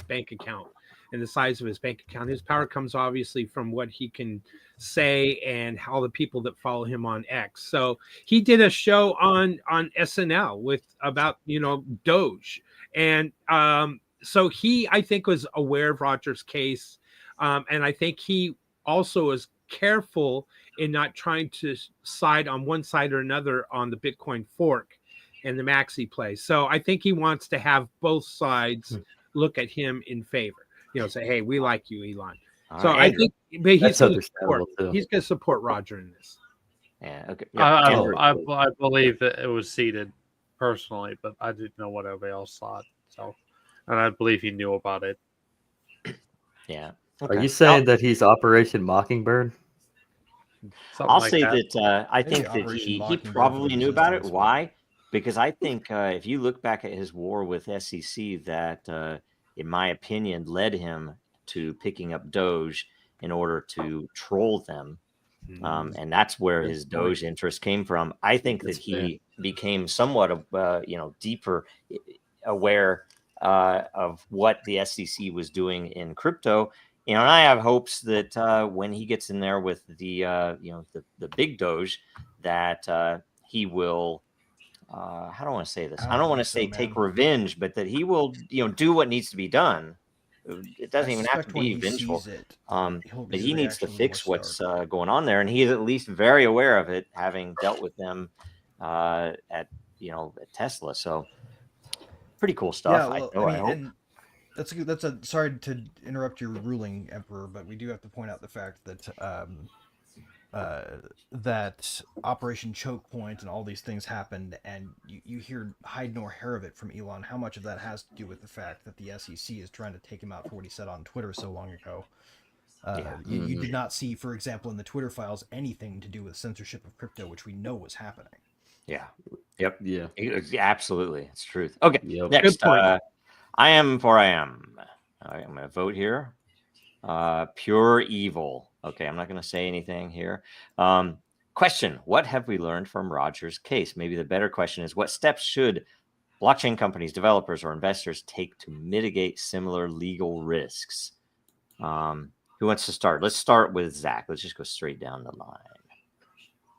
bank account and the size of his bank account. His power comes obviously from what he can say and how the people that follow him on X. So he did a show on SNL about Doge, and so he, I think, was aware of Roger's case, and I think he also was careful in not trying to side on one side or another on the Bitcoin fork and the Maxi play. So I think he wants to have both sides look at him in favor. Say, hey, we like you, Elon. All So right, I Andrew. think, but he's That's going understandable too. to support Roger in this. Yeah. Okay. I believe that it was seeded personally, but I didn't know what everybody else thought. So, and I believe he knew about it. Yeah. Are you saying that he's Operation Mockingbird? I'll say that I Maybe think that Operation he Mockingbird probably from knew about it. Resistance. Why? Because I think if you look back at his war with SEC, that in my opinion led him to picking up Doge in order to troll them, and that's where his Doge interest came from. I think that he became somewhat of deeper aware of what the SEC was doing in crypto. And I have hopes that when he gets in there with the the big Doge, that he will. How do I want to say this? I don't want to say take revenge, but that he will do what needs to be done. It doesn't even have to be vengeful. But he needs to fix what's going on there, and he is at least very aware of it, having dealt with them at Tesla. So pretty cool stuff. Yeah, well, I hope. and that's a sorry to interrupt your ruling, Emperor, but we do have to point out the fact that that Operation Choke Point and all these things happened, and you hear hide nor hair of it from Elon. How much of that has to do with the fact that the SEC is trying to take him out for what he said on Twitter so long ago? You did not see, for example, in the Twitter files, anything to do with censorship of crypto, which we know was happening. Yeah. Yep. Yeah. Absolutely. It's truth. Okay. Yep. Next, I am for I am. All right, I'm going to vote here. Pure evil. Okay, I'm not going to say anything here. Question: what have we learned from Roger's case? Maybe the better question is, what steps should blockchain companies, developers, or investors take to mitigate similar legal risks? Who wants to start? Let's start with Zach. Let's just go straight down the line.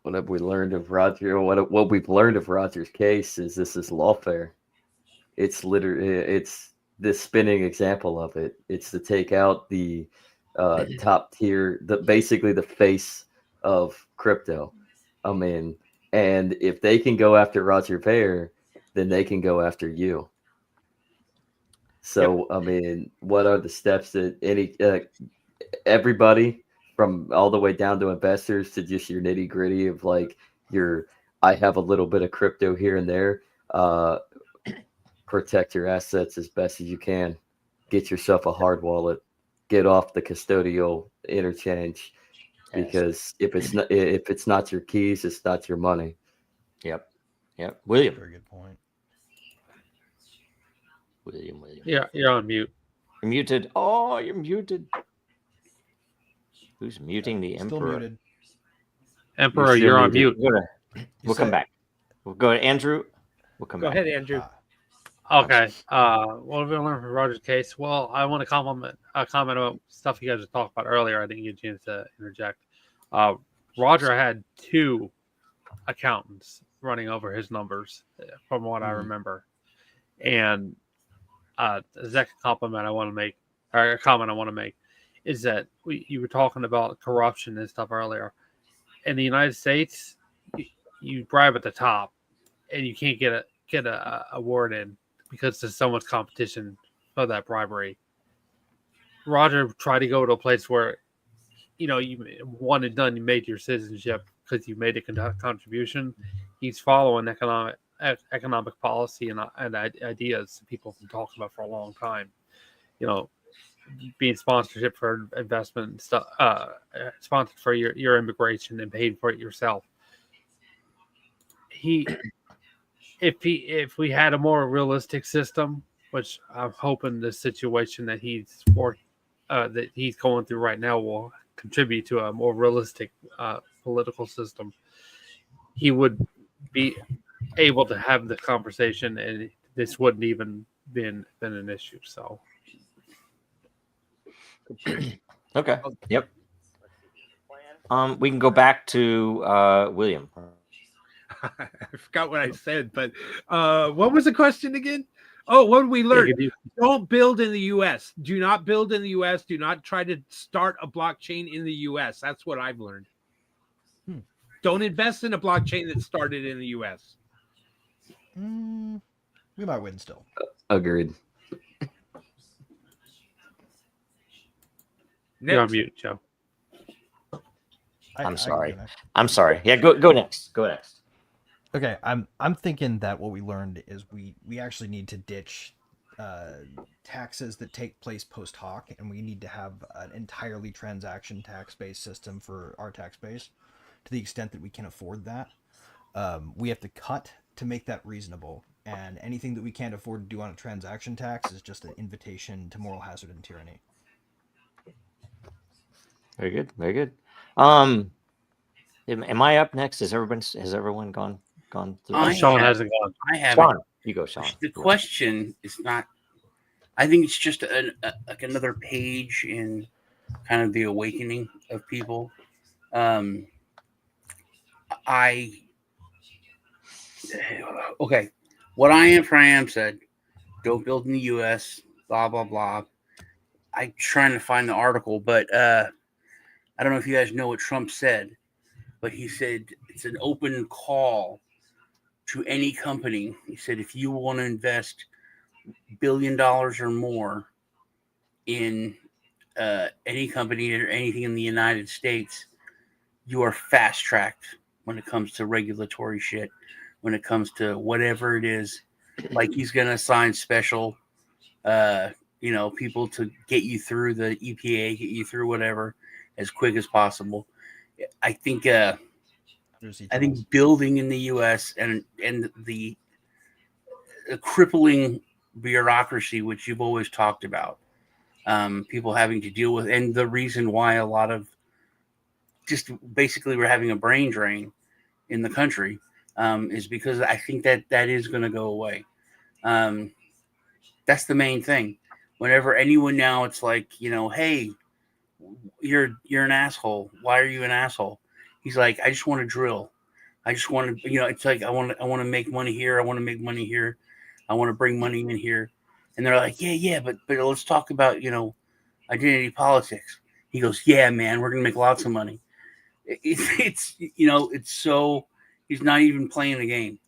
What have we learned of Roger? What we've learned of Roger's case is this is lawfare. It's literally it's this spinning example of it. It's to take out the top tier, basically the face of crypto. I mean, and if they can go after Roger Ver, then they can go after you. So I mean, what are the steps that everybody from all the way down to investors to just your nitty gritty of like I have a little bit of crypto here and there. Protect your assets as best as you can. Get yourself a hard wallet. Get off the custodial interchange, because if it's not your keys, it's not your money. Yep. William. Very good point. William. Yeah, you're on mute. You're muted. Oh, you're muted. Who's muting the Still Emperor? muted. Emperor, you're on mute. We'll come back. We'll go to Andrew. We'll come back. Go ahead, Andrew. Okay. What have we learned from Roger's case? Well, I want to comment about stuff you guys were talking about earlier. I didn't get a chance to interject. Roger had 2 accountants running over his numbers, from what I remember. And the second comment I want to make, or a comment I want to make, is that you were talking about corruption and stuff earlier. In the United States, you bribe at the top, and you can't get a award in because there's so much competition for that bribery. Roger tried to go to a place where, you one and done, you made your citizenship because you made a contribution. He's following economic policy and ideas people have been talking about for a long time. Being sponsorship for investment and stuff, sponsored for your immigration and paid for it yourself. If we had a more realistic system, which I'm hoping the situation that he's going through right now will contribute to a more realistic political system, he would be able to have the conversation, and this wouldn't even been an issue. So, okay, yep. We can go back to William. I forgot what I said, but what was the question again? Oh, what did we learn? Don't build in the U.S. Do not build in the U.S. Do not try to start a blockchain in the U.S. That's what I've learned. Don't invest in a blockchain that started in the U.S. We might win still. Agreed. You're on mute, Joe. I'm sorry. Yeah, go next. Go next. Okay, I'm thinking that what we learned is we actually need to ditch taxes that take place post hoc, and we need to have an entirely transaction tax based system for our tax base to the extent that we can afford that. We have to cut to make that reasonable, and anything that we can't afford to do on a transaction tax is just an invitation to moral hazard and tyranny. Very good. Very good. Am I up next? Has everyone gone through? Sean hasn't gone. I haven't. Sean, you go, Sean. The question is not. I think it's just like another page in kind of the awakening of people. Okay. What I said, don't build in the U.S. Blah blah blah. I'm trying to find the article, but I don't know if you guys know what Trump said, but he said it's an open call to any company. He said, if you want to invest $1 billion or more in any company or anything in the United States, you are fast tracked when it comes to regulatory shit, when it comes to whatever it is. Like he's going to assign special, people to get you through the EPA, get you through whatever as quick as possible. I think building in the U.S. and the crippling bureaucracy, which you've always talked about, people having to deal with, and the reason why a lot of just basically we're having a brain drain in the country is because I think that is going to go away. That's the main thing. Whenever anyone now, it's like, hey, you're an asshole. Why are you an asshole? He's like, I just want to drill. I just want to, it's like I want to make money here. I want to make money here. I want to bring money in here. And they're like, yeah, but let's talk about identity politics. He goes, yeah, man, we're gonna make lots of money. It's so he's not even playing the game.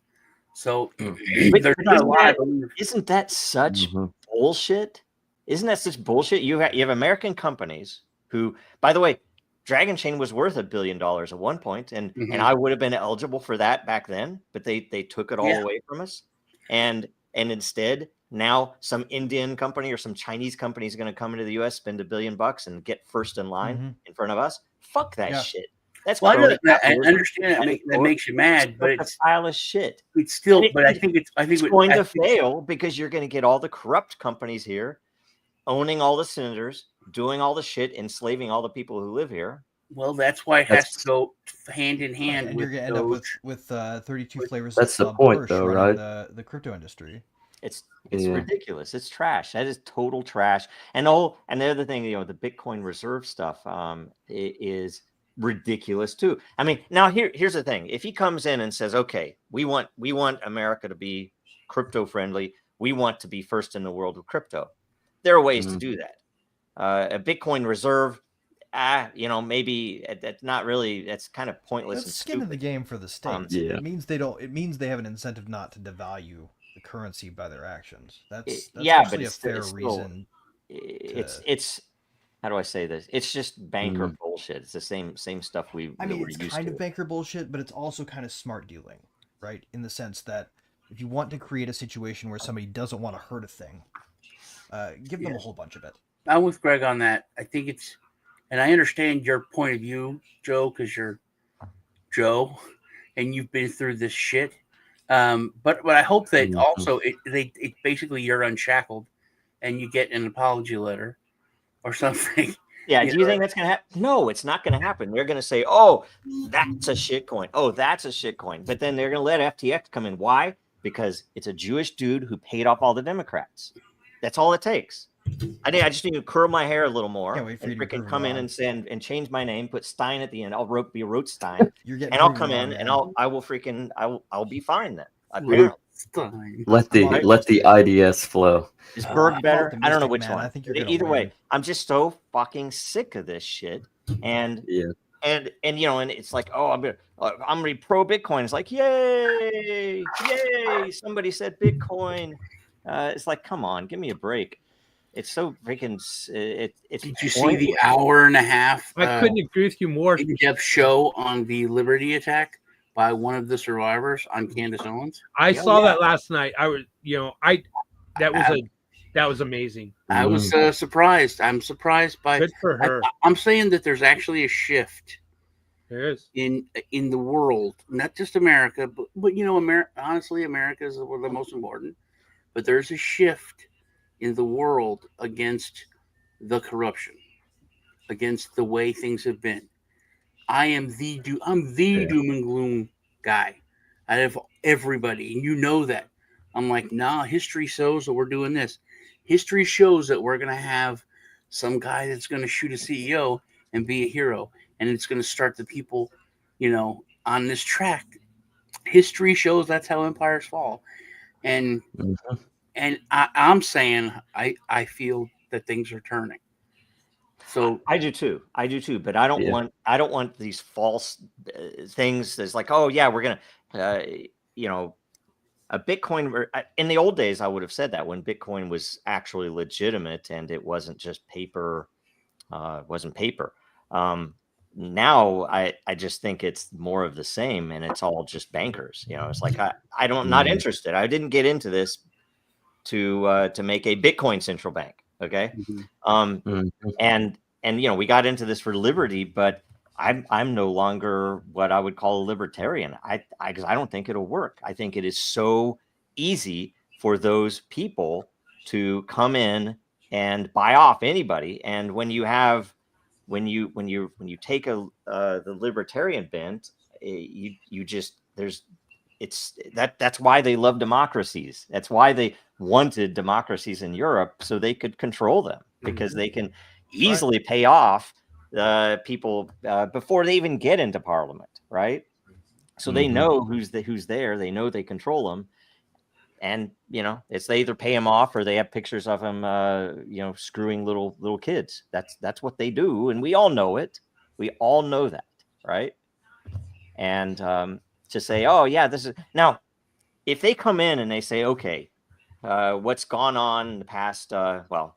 So there's not a lot. Isn't that such bullshit? Isn't that such bullshit? You have American companies who, by the way, Dragon Chain was worth $1 billion at one point, and I would have been eligible for that back then, but they took it all away from us, and instead now some Indian company or some Chinese company is going to come into the U.S., spend $1 billion and get first in line in front of us. Fuck that shit. That's I understand that makes you mad, but it's a pile of shit. It's still, but I think it's going to fail because you're going to get all the corrupt companies here owning all the senators, doing all the shit, enslaving all the people who live here. Well, that's why it has to go hand in hand. And you're going to end up with 32 flavors. That's the point, though, right? The crypto industry. It's ridiculous. It's trash. That is total trash. And the other thing, the Bitcoin reserve stuff is ridiculous too. I mean, now here's the thing. If he comes in and says, okay, we want America to be crypto friendly. We want to be first in the world with crypto. There are ways to do that. A Bitcoin reserve, maybe that's not really. That's kind of pointless. That's skin in the game for the states. It means they have an incentive not to devalue the currency by their actions. That's but actually it's a fair still, reason. It's how do I say this? It's just banker bullshit. It's the same stuff we're it's used kind to. of banker bullshit, but it's also kind of smart dealing, right? In the sense that if you want to create a situation where somebody doesn't want to hurt a thing, give them a whole bunch of it. I'm with Greg on that. I think it's, and I understand your point of view, Joe, because you're Joe, and you've been through this shit. But I hope that also it basically you're unshackled, and you get an apology letter or something. Yeah. Do you think that's going to happen? No, it's not going to happen. They're going to say, oh, that's a shit coin. Oh, that's a shit coin. But then they're going to let FTX come in. Why? Because it's a Jewish dude who paid off all the Democrats. That's all it takes. I just need to curl my hair a little more and freaking come in and change my name, put Stein at the end. I'll be Rothstein, and I'll come in and I'll be fine then. Apparently. Let the IDS flow. Is Berg better? I don't know which one. I think you're either way. I'm just so fucking sick of this shit. And it's like, oh, I'm gonna be pro Bitcoin. It's like, yay! Somebody said Bitcoin. It's like, come on, give me a break. It's so freaking. Did you see the hour and a half? I couldn't agree with you more. In-depth show on the Liberty attack by one of the survivors on Candace Owens. I saw that last night. That was amazing. I was surprised. I'm surprised by. Good for her. I'm saying that there's actually a shift. There is in the world, not just America, but honestly, America is the most important. But there's a shift in the world against the corruption, against the way things have been. I'm the doom and gloom guy out of everybody, and you know that. I'm like, nah, history shows that we're doing this. History shows that we're going to have some guy that's going to shoot a CEO and be a hero, and it's going to start the people, on this track. History shows that's how empires fall. And I'm saying I feel that things are turning. So I do too. But I don't want these false things. That's like, oh yeah, we're gonna, a Bitcoin. In the old days, I would have said that when Bitcoin was actually legitimate and it wasn't just paper. Wasn't paper. Now I just think it's more of the same, and it's all just bankers. It's like I'm not interested. I didn't get into this to make a Bitcoin central bank. Okay. And we got into this for liberty, but I'm no longer what I would call a libertarian. Because I don't think it'll work. I think it is so easy for those people to come in and buy off anybody. And when you take the libertarian bent, that's why they love democracies. That's why they wanted democracies in Europe, so they could control them, because they can easily pay off people before they even get into Parliament, right? So they know who's there. They know they control them, and it's they either pay him off or they have pictures of him, screwing little kids. That's what they do, and we all know it. We all know that, right? And to say, oh yeah, this is now, if they come in and they say, okay, what's gone on in the past,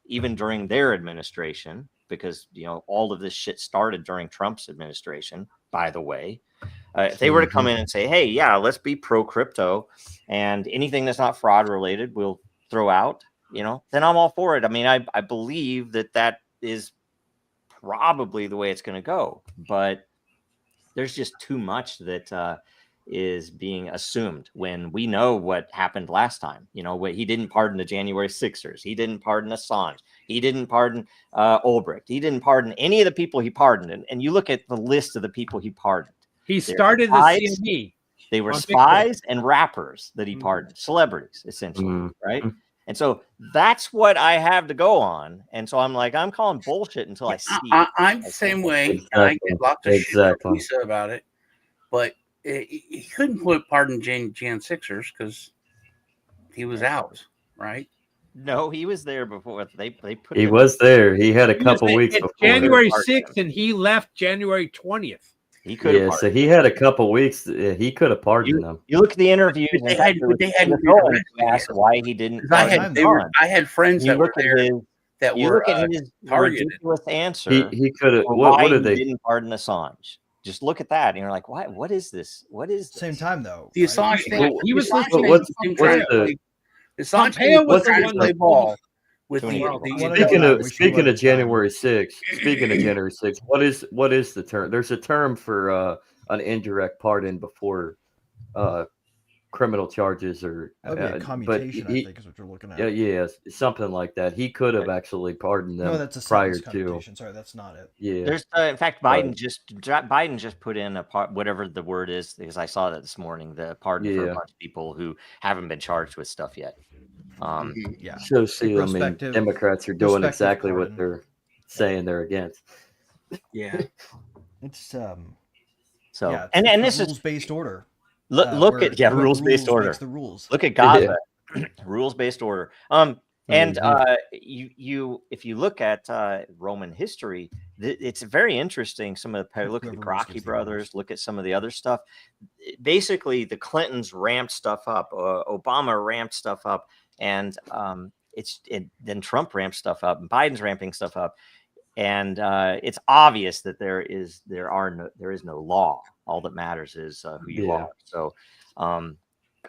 even during their administration, because all of this shit started during Trump's administration, by the way. If they were to come in and say, hey, yeah, let's be pro crypto, and anything that's not fraud related we'll throw out, then I'm all for it. I mean, I believe that is probably the way it's going to go, but there's just too much that is being assumed when we know what happened last time. He didn't pardon the January 6ers. He didn't pardon Assange. He didn't pardon Wbrt. He didn't pardon any of the people he pardoned. And you look at the list of the people he pardoned. He started the CME. They were spies and rappers that he pardoned, celebrities, essentially, right? And so that's what I have to go on. And so I'm calling bullshit until I see it. I'm the same way. Exactly. And I get lots of shit from Lisa about it. But he couldn't pardon Jan Sixers because he was out, right? No, he was there before. They put. He was there. He had a couple weeks before. January 6th, and he left January 20th. He could. Yeah, so he had a couple weeks. He could have pardoned them. You look at the interviews. They hadn't asked why he didn't. I had friends that were there that you were look at his targeted. ridiculous answer. He could have. What did they didn't pardon Assange? Just look at that, and you're like, "What? What is this? What is this?" Same time though? The Assange thing. He was Assange was trying to play ball. Speaking of January 6th, what is the term? There's a term for an indirect pardon before criminal charges or commutation. I think is what you're looking at. Yeah, something like that. He could have actually pardoned them. No, that's a prior to. Commutation. Sorry, that's not it. Yeah, there's in fact Biden just put in whatever the word is, because I saw that this morning. The pardon for a bunch of people who haven't been charged with stuff yet. So see, I mean, Democrats are doing exactly what they're saying they're against. Yeah, it's so and this is rules-based order. Look at rules-based order. The rules. Look at Gaza, rules-based order. And you if you look at Roman history, it's very interesting. Some of the look at the Gracchi brothers, look at some of the other stuff. Basically, the Clintons ramped stuff up, Obama ramped stuff up, and then Trump ramped stuff up, and Biden's ramping stuff up, and it's obvious that there is no law. All that matters is who you are. So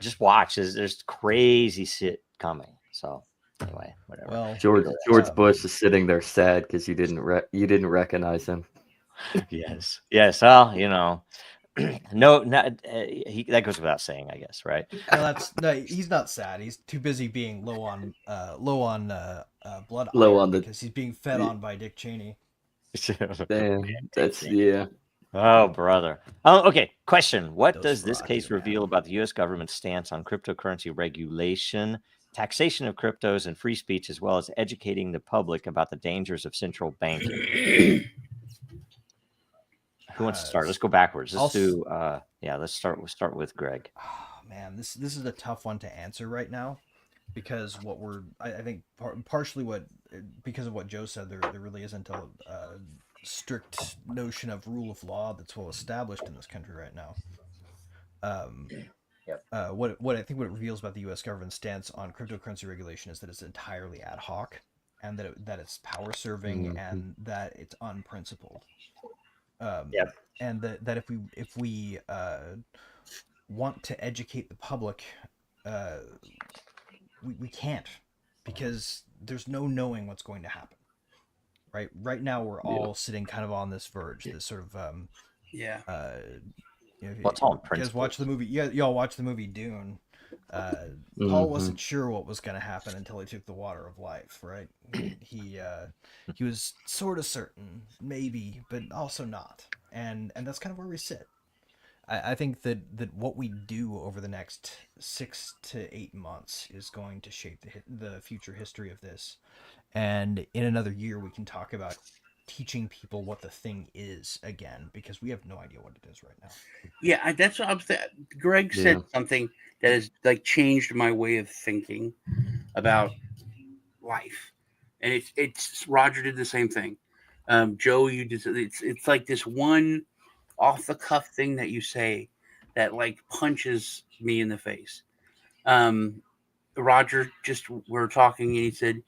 just watch. There's crazy shit coming. So anyway, whatever. Well, George Bush is sitting there sad because you didn't recognize him. Yes. Well, that goes without saying, I guess, right? No, he's not sad. He's too busy being low on blood because he's being fed on by Dick Cheney. Damn, that's Oh, brother. Okay. Question. What does this case reveal about the U.S. government's stance on cryptocurrency regulation, taxation of cryptos, and free speech, as well as educating the public about the dangers of central banking? Who wants to start? Let's go backwards. Let's Let's start. We'll start with Greg. Oh, man, this is a tough one to answer right now, because I think partially because of what Joe said, there really isn't a strict notion of rule of law that's well established in this country right now. What I think what it reveals about the U.S. government's stance on cryptocurrency regulation is that it's entirely ad hoc, and that it's power serving, and that it's unprincipled. And that if we want to educate the public, we can't, because there's no knowing what's going to happen. Right now we're all sitting kind of on this verge, this sort of What's all you guys watch the movie? Y'all watch the movie Dune. Paul wasn't sure what was going to happen until he took the water of life. Right? He was sort of certain, maybe, but also not. And that's kind of where we sit. I think that what we do over the next 6 to 8 months is going to shape the future history of this. And in another year, we can talk about teaching people what the thing is again, because we have no idea what it is right now. Yeah, that's what I'm saying. Greg said something that has like changed my way of thinking about life, and it's Roger did the same thing. Joe, you did. It's like this one off the cuff thing that you say that like punches me in the face. Roger, just we were talking, and he said,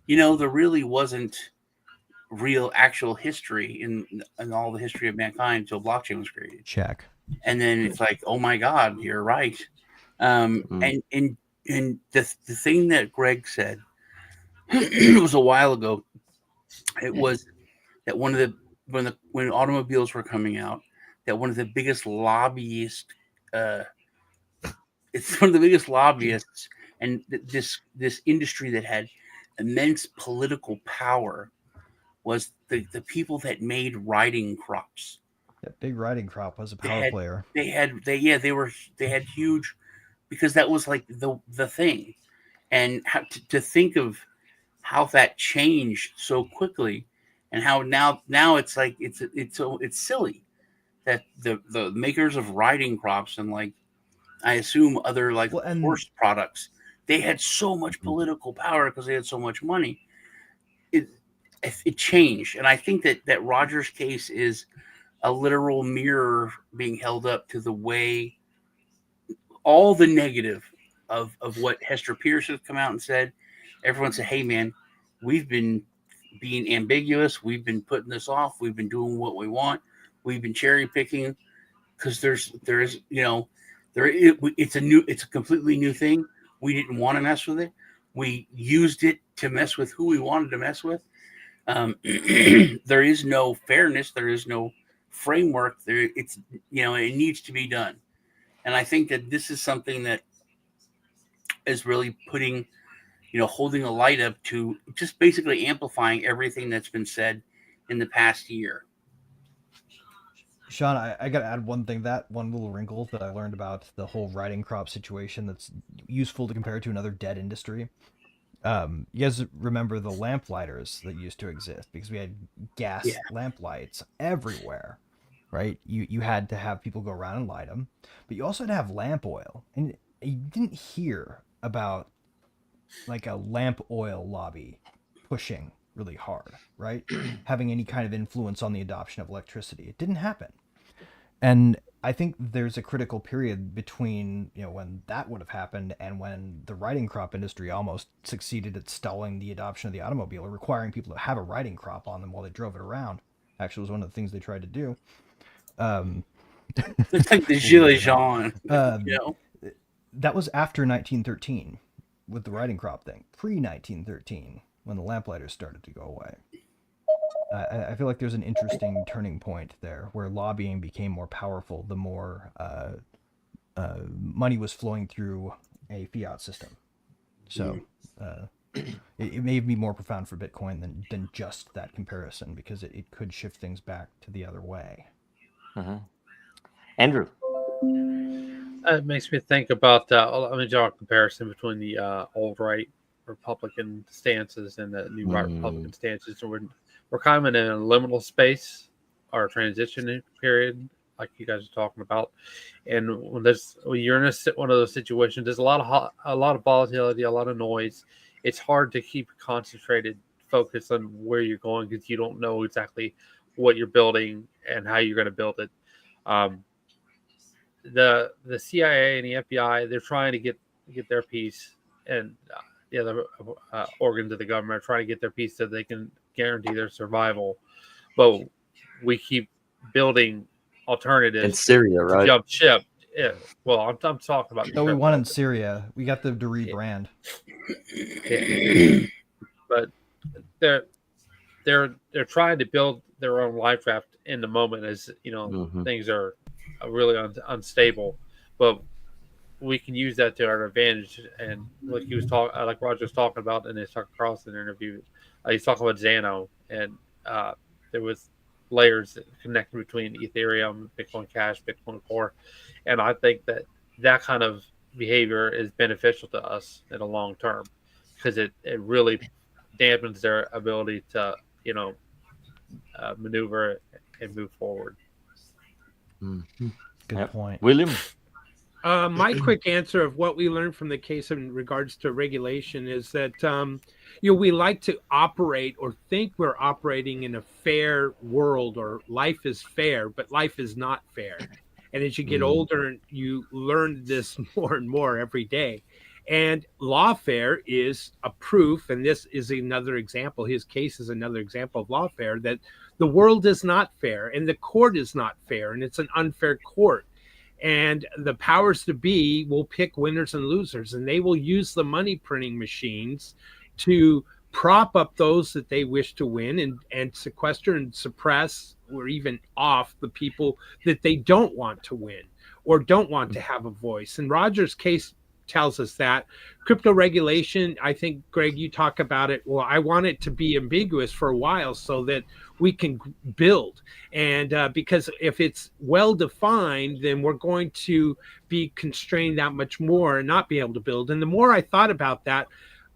there really wasn't real actual history in all the history of mankind until blockchain was created. Check. And then it's like, oh my God, you're right. And the thing that Greg said it was a while ago. It was that when automobiles were coming out, that one of the biggest lobbyists, it's one of the biggest lobbyists, and this industry that had immense political power was the people that made riding crops. That big riding crop was a power player. They had huge, because that was like the thing, and to think of how that changed so quickly, and how now it's like it's silly that the makers of riding crops and like I assume other like horse products, they had so much political power because they had so much money. It changed, and I think that Roger's case is a literal mirror being held up to the way all the negative of what Hester Pierce has come out and said. Everyone said, hey man, we've been being ambiguous, we've been putting this off, we've been doing what we want, we've been cherry picking, because it's a completely new thing. We didn't want to mess with it. We used it to mess with who we wanted to mess with. There is no fairness. There is no framework. It needs to be done. And I think that this is something that is really putting, holding a light up to just basically amplifying everything that's been said in the past year. Sean, I got to add one thing, that one little wrinkle that I learned about the whole riding crop situation that's useful to compare to another dead industry. You guys remember the lamp lighters that used to exist, because we had gas lamp lights everywhere, right? You had to have people go around and light them, but you also had to have lamp oil, and you didn't hear about like a lamp oil lobby pushing really hard, right? Having any kind of influence on the adoption of electricity. It didn't happen. And I think there's a critical period between, when that would have happened and when the riding crop industry almost succeeded at stalling the adoption of the automobile, or requiring people to have a riding crop on them while they drove it around. Actually, was one of the things they tried to do. It's like the Gilets jaunes. That was after 1913 with the riding crop thing. Pre-1913, when the lamplighter started to go away. I feel like there's an interesting turning point there, where lobbying became more powerful the more money was flowing through a fiat system. So it may be more profound for Bitcoin than just that comparison, because it could shift things back to the other way. Andrew. It makes me think about let me draw a comparison between the old right Republican stances and the new right Republican stances. And we're kind of in a liminal space, or transition period, like you guys are talking about. And when you're in one of those situations, there's a lot of volatility, a lot of noise. It's hard to keep concentrated focus on where you're going, because you don't know exactly what you're building and how you're going to build it. The CIA and the FBI, they're trying to get their piece, and the other organs of the government are trying to get their piece so they can guarantee their survival. But we keep building alternatives in Syria, right? Jump ship. Yeah. Well, I'm talking about. We won in Syria. We got them to rebrand. Yeah. But they're trying to build their own life raft in the moment, as things are really unstable. But we can use that to our advantage. And like Roger was talking about in his Tucker Carlson interview, he's talking about Xano, and there was layers connected between Ethereum, Bitcoin Cash, Bitcoin Core, and I think that kind of behavior is beneficial to us in the long term, because it really dampens their ability to maneuver and move forward. Good point. William. My quick answer of what we learned from the case in regards to regulation is that we like to operate or think we're operating in a fair world, or life is fair, but life is not fair. And as you get older, you learn this more and more every day. And lawfare is a proof, and this is another example. His case is another example of lawfare, that the world is not fair, and the court is not fair, and it's an unfair court. And the powers to be will pick winners and losers, and they will use the money printing machines to prop up those that they wish to win, and sequester and suppress or even off the people that they don't want to win or don't want to have a voice. And Roger's case tells us that. Crypto regulation, I think, Greg, you talk about it. Well, I want it to be ambiguous for a while so that we can build. And because if it's well defined, then we're going to be constrained that much more and not be able to build. And the more I thought about that,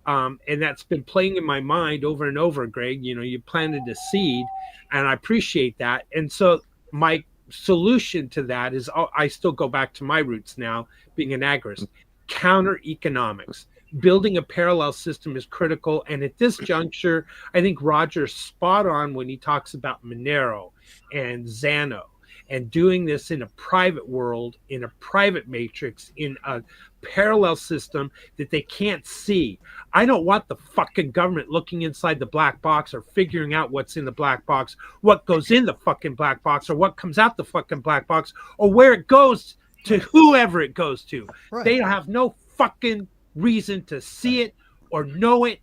and that's been playing in my mind over and over, Greg, you planted a seed, and I appreciate that. And so my solution to that is, I still go back to my roots now, being an agorist. Counter economics. Building a parallel system is critical. And at this juncture, I think Roger's spot on when he talks about Monero and Xano, and doing this in a private world, in a private matrix, in a parallel system that they can't see. I don't want the fucking government looking inside the black box or figuring out what's in the black box, what goes in the fucking black box, or what comes out the fucking black box, or where it goes to whoever it goes to. Right. They have no fucking reason to see it or know it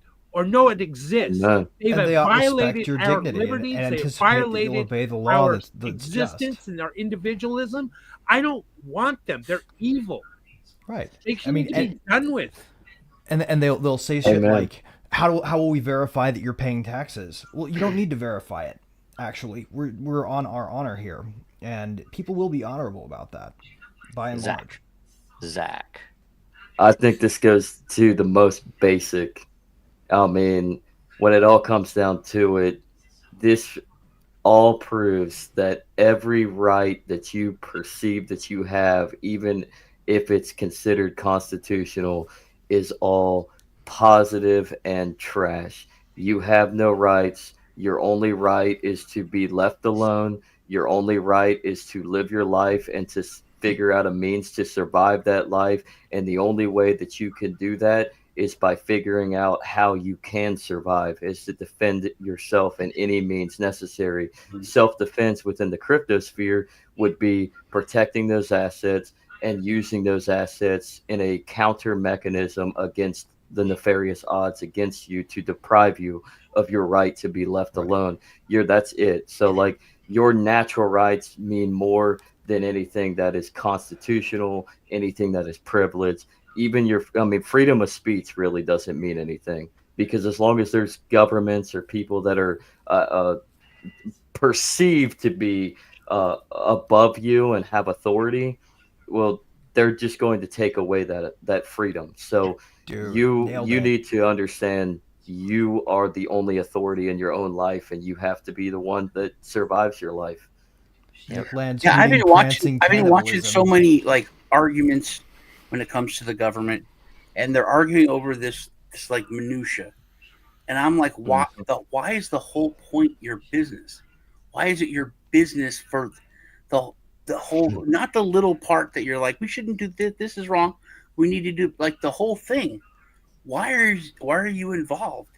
exists. No. They violated our liberties. And they violated obey the law our existence just. And our individualism. I don't want them. They're evil. Right. They should be done with. And they'll say shit like, how will we verify that you're paying taxes? Well, you don't need to verify it. Actually, we're on our honor here, and people will be honorable about that. By and large. Zach. I think this goes to the most basic. I mean, when it all comes down to it, this all proves that every right that you perceive that you have, even if it's considered constitutional, is all positive and trash. You have no rights. Your only right is to be left alone. Your only right is to live your life and to figure out a means to survive that life. And the only way that you can do that is by figuring out how you can survive, is to defend yourself in any means necessary. Self-defense within the cryptosphere would be protecting those assets and using those assets in a counter mechanism against the nefarious odds against you to deprive you of your right to be left alone. That's it. So like, your natural rights mean more than anything that is constitutional, anything that is privileged. Even freedom of speech really doesn't mean anything, because as long as there's governments or people that are perceived to be above you and have authority, well, they're just going to take away that freedom. So you need to understand you are the only authority in your own life, and you have to be the one that survives your life. I've been watching so many like arguments when it comes to the government, and they're arguing over this like minutia, and I'm like, why is the whole point your business? Why is it your business for the whole, not the little part that you're like, we shouldn't do this, this is wrong, we need to do like the whole thing. Why are you involved?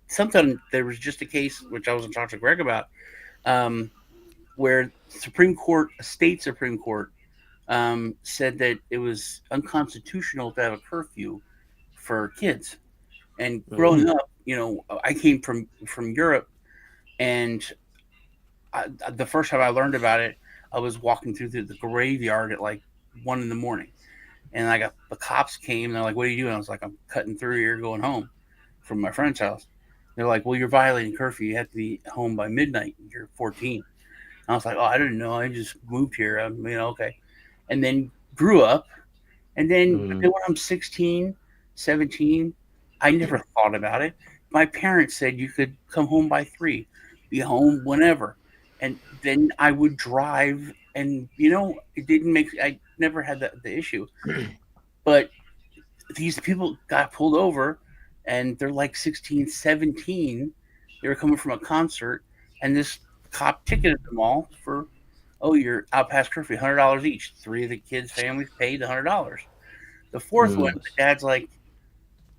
Sometimes there was just a case which I was in talking to Greg about, where a state Supreme Court said that it was unconstitutional to have a curfew for kids. And growing up, I came from Europe, and the first time I learned about it, I was walking through the graveyard at like 1 a.m. And the cops came, and they're like, "What are you doing?" I was like, "I'm cutting through here, going home from my friend's house." They're like, "Well, you're violating curfew. You have to be home by midnight. You're 14." And I was like, "Oh, I didn't know. I just moved here. Okay." And then grew up. And then when I'm 16, 17, I never thought about it. My parents said you could come home by 3, be home whenever. And then I would drive, and it didn't make. I never had the issue, but these people got pulled over, and they're like 16, 17. They were coming from a concert, and this cop ticketed them all for, oh, you're out past curfew, $100 each. 3 of the kids' families paid $100. The fourth one, the dad's like,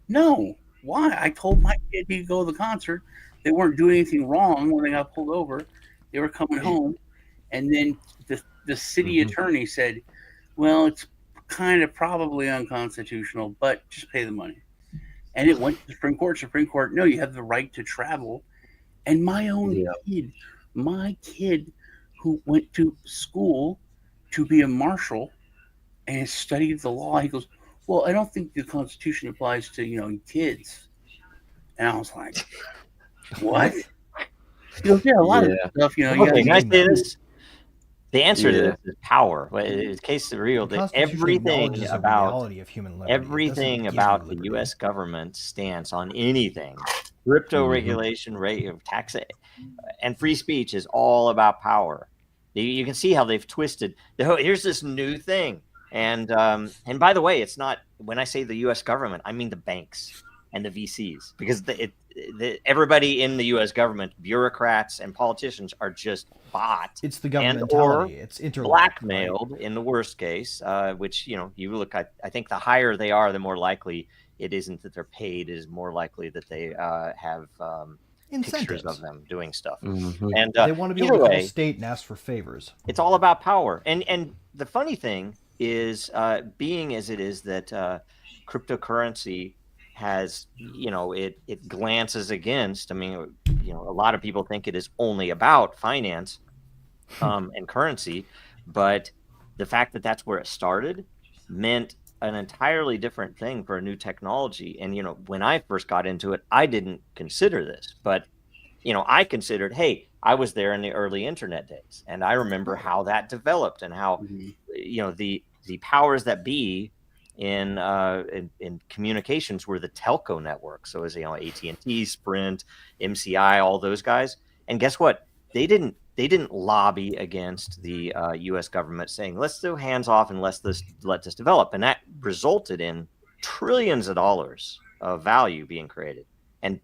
no, why? I told my kid he could go to the concert. They weren't doing anything wrong when they got pulled over. They were coming home. And then the city attorney said, well, it's kind of probably unconstitutional, but just pay the money. And it went to the Supreme Court. Supreme Court, no, you have the right to travel. And my own kid who went to school to be a marshal and studied the law, he goes, well, I don't think the Constitution applies to, kids. And I was like, what? He goes, yeah, a lot of this stuff, Okay, can I say this? The answer to this is power. In the case of real, everything about the U.S. government's stance on anything, crypto regulation, rate of tax, and free speech is all about power. You can see how they've twisted. Here's this new thing. And by the way, it's not, when I say the U.S. government, I mean the banks and the VCs, because everybody in the U.S. government, bureaucrats and politicians, are just bought. It's the government mentality. It's blackmailed, right? In the worst case, which you look at. I think the higher they are, the more likely it isn't that they're paid. It is more likely that they have pictures of them doing stuff. And they want to be able to call state and ask for favors. It's all about power. And the funny thing is, being as it is that cryptocurrency has, it glances against. I mean, a lot of people think it is only about finance and currency, but the fact that that's where it started meant an entirely different thing for a new technology. And when I first got into it, I didn't consider this, but I considered, hey, I was there in the early internet days, and I remember how that developed and how the powers that be in communications were the telco network. So as AT&T, Sprint, MCI, all those guys. And guess what? They didn't lobby against the U.S. government saying, let's do hands off and let this develop. And that resulted in trillions of dollars of value being created. And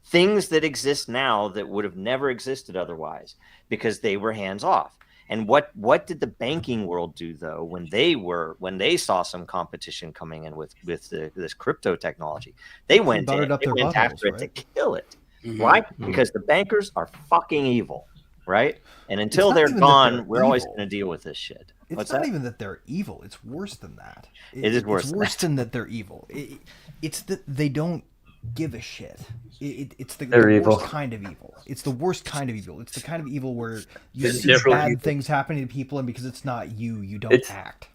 things that exist now that would have never existed otherwise because they were hands off. And what did the banking world do though when they saw some competition coming in with this crypto technology? They went after it to kill it. Why? Because the bankers are fucking evil, right? And until they're gone, we're always going to deal with this shit. It's not even that they're evil. It's worse than that. It is worse. It's worse than that they're evil. It's that they don't give a shit. It's the worst kind of evil. It's the worst kind of evil. It's the kind of evil where you see bad things happening to people, and because it's not you don't act.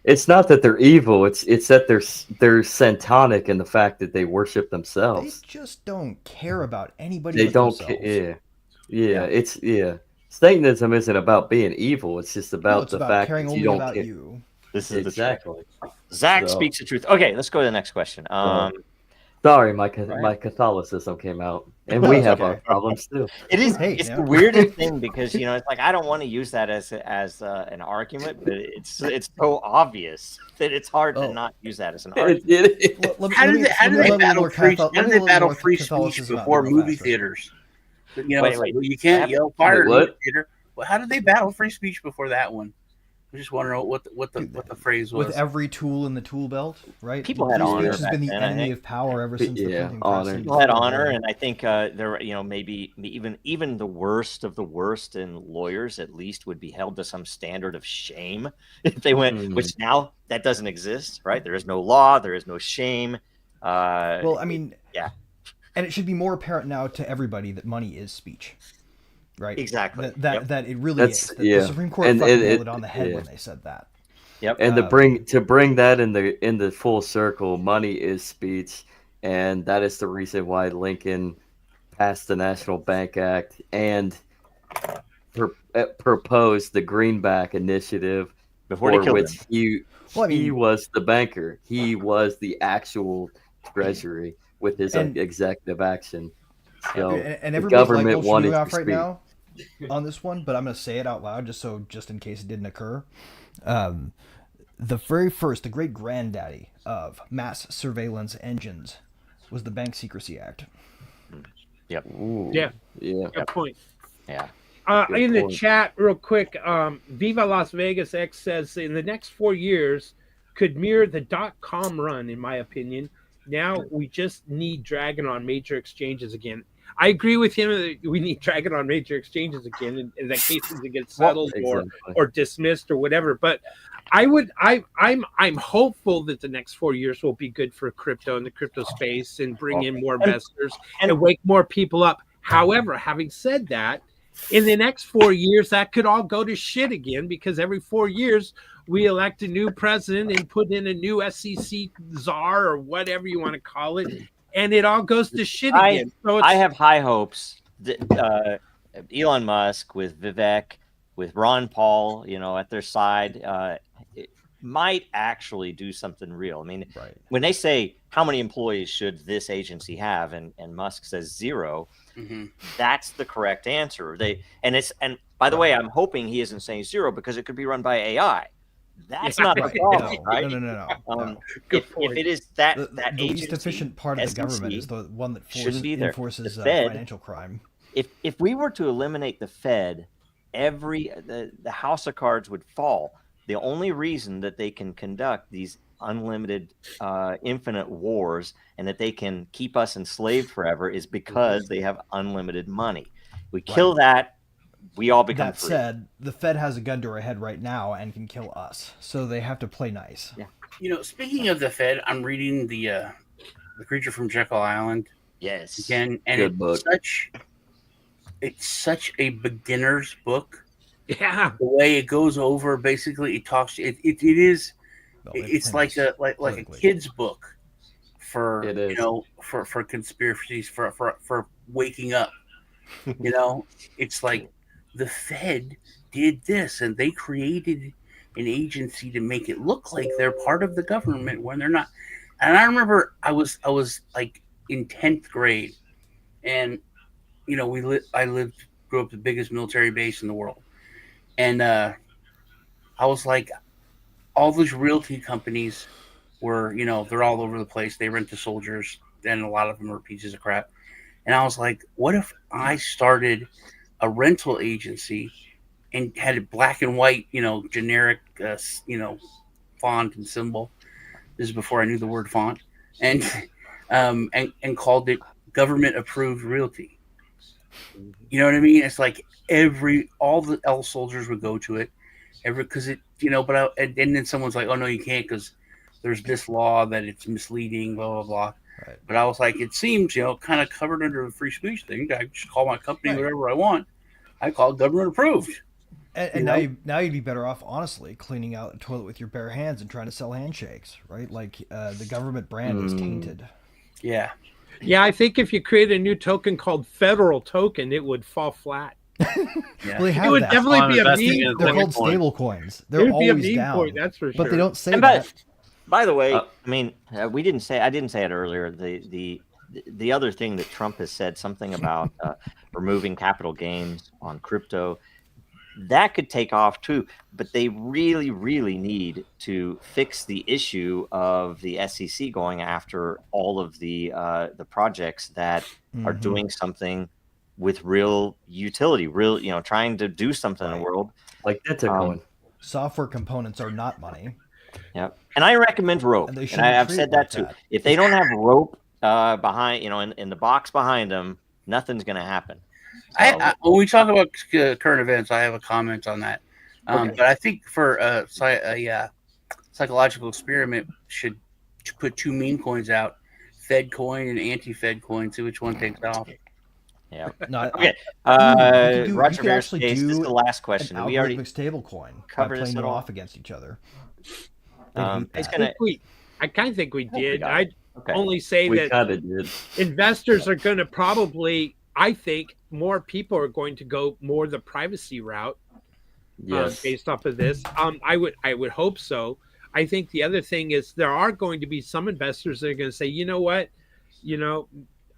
It's not that they're evil. It's that they're sentonic in the fact that they worship themselves. They just don't care about anybody. They don't care. Yeah. Satanism isn't about being evil. It's just about the fact that you don't care. This is exactly. Zach speaks the truth. Okay, let's go to the next question. Sorry, my Catholicism came out, and we have our problems too. It's the weirdest thing because it's like I don't want to use that as an argument, but it's so obvious that it's hard to not use that as an argument. How do they battle free speech before movie theaters? You can't yell fire in the theater. Well, how did they battle free speech before that one? I just want to know what the phrase was. With every tool in the tool belt, right? People had honor. Speech has been the enemy of power ever since the printing press. People had honor, and I think there, maybe even the worst of the worst in lawyers at least would be held to some standard of shame if they went. Which now that doesn't exist, right? There is no law. There is no shame. Well, I mean, and it should be more apparent now to everybody that money is speech. Right. Exactly. That it really is. The Supreme Court nailed it on the head when they said that. Yep. And to bring that in the full circle, money is speech, and that is the reason why Lincoln passed the National Bank Act and proposed the Greenback Initiative, before they killed him. He was the banker. He was the actual treasury with his And- executive action. So and the everybody's like, government "Oh, should wanted we to off right speak. now on this one?" But I'm going to say it out loud just in case it didn't occur. The very first, the great granddaddy of mass surveillance engines was the Bank Secrecy Act. Yep. Ooh, Yeah. yeah. Good point. Yeah. Good In the point. chat, real quick, Viva Las Vegas X says in the next 4 years could mirror the .com run, in my opinion. Now we just need Dragon on major exchanges again. I agree with him that we need Dragon on major exchanges again, in that cases it gets settled Exactly. or dismissed or whatever. But I'm hopeful that the next 4 years will be good for crypto and the crypto space and bring in more investors and wake more people up. However, having said that, in the next 4 years, that could all go to shit again, because every 4 years we elect a new president and put in a new SEC czar or whatever you want to call it, and it all goes to shit again. So I have high hopes that Elon Musk with Vivek, with Ron Paul, at their side, it might actually do something real. I mean, Right. when they say how many employees should this agency have, and Musk says 0, that's the correct answer. And by the way, I'm hoping he isn't saying 0 because it could be run by AI. That's not the problem, No, right? no. If it is that The least agency, efficient part of the SEC, government is the one that shouldn't be there. enforces The Fed, financial crime. If we were to eliminate the Fed, the house of cards would fall. The only reason that they can conduct these unlimited, infinite wars and that they can keep us enslaved forever is because they have unlimited money. We kill that, we all become That free. said, the Fed has a gun to our head right now and can kill us, so they have to play nice. Yeah. Speaking of the Fed, I'm reading the Creature from Jekyll Island Yes. again, and Good book. it's such a beginner's book. yeah, The way it goes over, basically, it talks. It's like a politically. kid's book for It is. for conspiracies for waking up. It's like the Fed did this, and they created an agency to make it look like they're part of the government when they're not. And I remember I was like in 10th grade, and I grew up the biggest military base in the world, and I was like, all those realty companies were, they're all over the place. They rent to soldiers, and a lot of them are pieces of crap. And I was like, what if I started a rental agency and had it black and white, generic, font and symbol. This is before I knew the word font, and called it government approved realty. You know what I mean? It's like all the L soldiers would go to it, because it, and then someone's like, oh no, you can't because there's this law that it's misleading, blah blah blah. Right. But I was like, it seems, kind of covered under the free speech thing. I just call my company whatever I want. I call it government approved. And now you'd be better off, honestly, cleaning out the toilet with your bare hands and trying to sell handshakes, right? Like the government brand is tainted. Yeah. Yeah, I think if you create a new token called Federal Token, it would fall flat. Well, they have It would that. definitely be a investing meme. in They're called Bitcoin. stable coins. It They're would be a always meme down. coin, that's for sure. But they don't say And that. by the way, I mean, I didn't say it earlier. The other thing that Trump has said, something about removing capital gains on crypto, that could take off too. But they really, really need to fix the issue of the SEC going after all of the projects that are doing something with real utility, trying to do something in the world. Like Bitcoin. Software components are not money. Yeah, and I recommend rope. And they And shouldn't I've treat said it like that too. that. If they don't have rope behind, in the box behind them, nothing's going to happen. When we talk about current events, I have a comment on that. Okay. But I think for a psychological experiment, should put two meme coins out, Fed coin and anti-Fed coin, see which one takes off. Yeah. No, Okay. you Roger could Bear's actually case. This is do the last an question. We already algorithmic stable coin by covered this playing at them all? off against each other. They'd hate it's that. gonna. I kind of think we did. got I it. Okay. only say We that kind of did. investors are going to probably, I think more people are going to go more the privacy route Yes. based off of this. I would hope so. I think the other thing is there are going to be some investors that are going to say, you know what,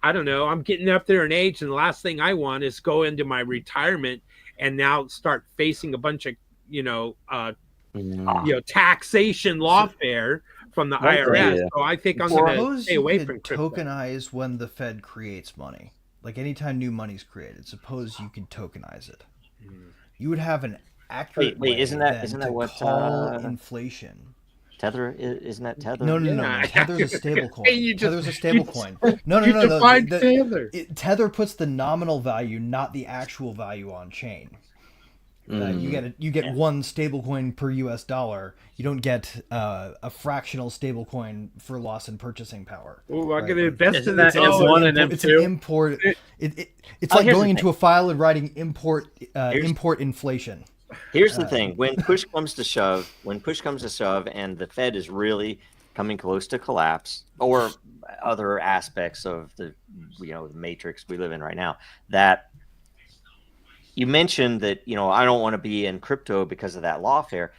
I don't know, I'm getting up there in age, and the last thing I want is go into my retirement and now start facing a bunch of taxation lawfare from the IRS. Yeah. So I think I'm going to Suppose stay you away could from crypto. tokenize when the Fed creates money. Like anytime new money's created, suppose you could tokenize it. You would have an accurate Wait, way isn't that to what, call inflation. Tether isn't that Tether? No. Yeah. Tether's a stable coin. You just- Tether's a stable coin. No. You defined Tether. Tether puts the nominal value, not the actual value, on chain. You get one stable coin per US dollar. You don't get a fractional stable coin for loss in purchasing power. Oh, I'm right? going to invest Isn't in that this. M1 and It's an M2? import. It's Oh, like here's the going into a file and writing import inflation. Here's the thing: when push comes to shove, and the Fed is really coming close to collapse, or other aspects of the the matrix we live in right now, that you mentioned that I don't want to be in crypto because of that lawfare.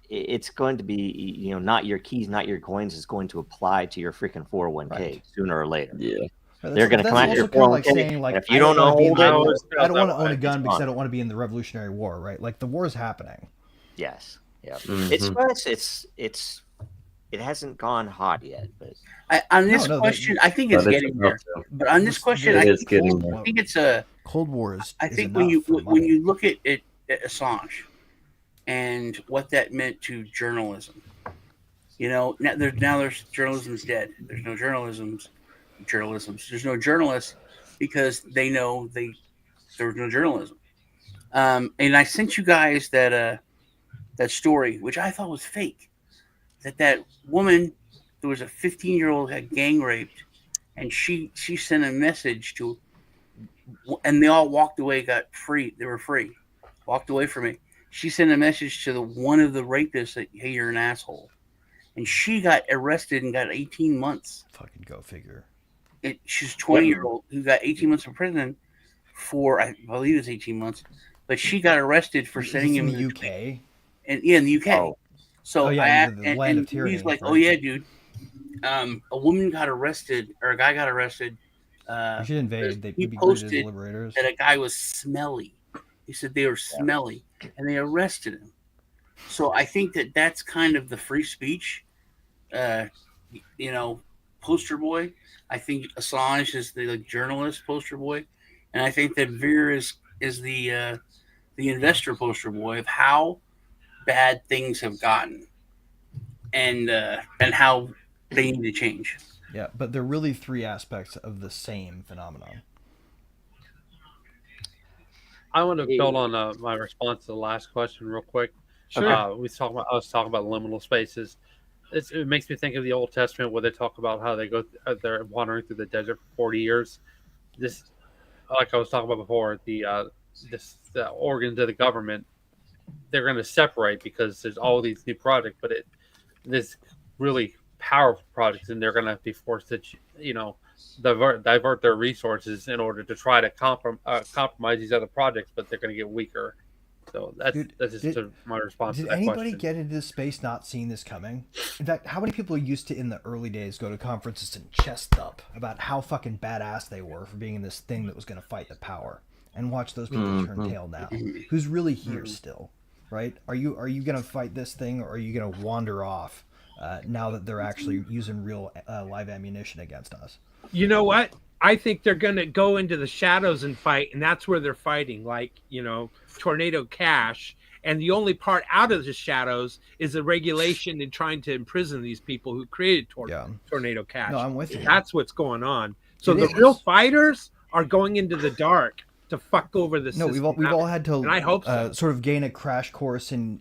It's going to be not your keys, not your coins, is going to apply to your freaking 401k sooner or later. Yeah. They're going to come out your 401k, like saying, like, and if you don't wanna be in hold the it, war- I don't want to that own a way. gun It's because I gone. don't want to be in the Revolutionary War, right? Like the war is happening. yes, yeah, Mhm. it hasn't gone hot yet, but On this No, question, I think it's But getting there. But on this question, It I is getting there. think it's a. Cold War is. I is think when enough for when money. you look at it, at Assange, and what that meant to journalism, now there's journalism's dead. There's no journalisms. There's no journalists because they know there's no journalism. And I sent you guys that story, which I thought was fake. That woman, there was a 15-year-old had gang raped, and she sent a message to, and they all walked away, got free. They were free, walked away from me. She sent a message to one of the rapists that, hey, you're an asshole, and she got arrested and got 18 months. Fucking go figure. She's 20-year-old who got 18 months in prison for, I believe it's 18 months, but she got arrested for sending him in the UK. And in the UK. Oh. So Oh, yeah, I asked, the land of and tyranny, he's like, right? "Oh yeah, dude." A woman got arrested, or a guy got arrested. We should invade. They'd he be greeted as posted liberators. that a guy was smelly. He said they were smelly, and they arrested him. So I think that's kind of the free speech, poster boy. I think Assange is the journalist poster boy, and I think that Veer is the investor poster boy of how bad things have gotten, and how they need to change. Yeah, but they're really three aspects of the same phenomenon. I want to build on my response to the last question real quick. Sure. I was talking about liminal spaces. It makes me think of the Old Testament where they talk about how they're wandering through the desert for 40 years. This, like I was talking about before, the organs of the government, they're going to separate because there's all these new projects, but there's really powerful projects, and they're going to be forced to divert their resources in order to try to compromise these other projects, but they're going to get weaker. So that's my response to Did that anybody question. get into this space not seeing this coming? In fact, how many people used to in the early days go to conferences and chest up about how fucking badass they were for being in this thing that was going to fight the power, and watch those people turn tail now? Who's really here still, right? Are you going to fight this thing, or are you going to wander off now that they're actually using real live ammunition against us? You know what? I think they're going to go into the shadows and fight, and that's where they're fighting, like, Tornado Cash. And the only part out of the shadows is the regulation and trying to imprison these people who created Tornado Cash. No, I'm with you. That's what's going on. So It the is. real fighters are going into the dark to fuck over the No, system. we've all had to And I hope so. sort of gain a crash course in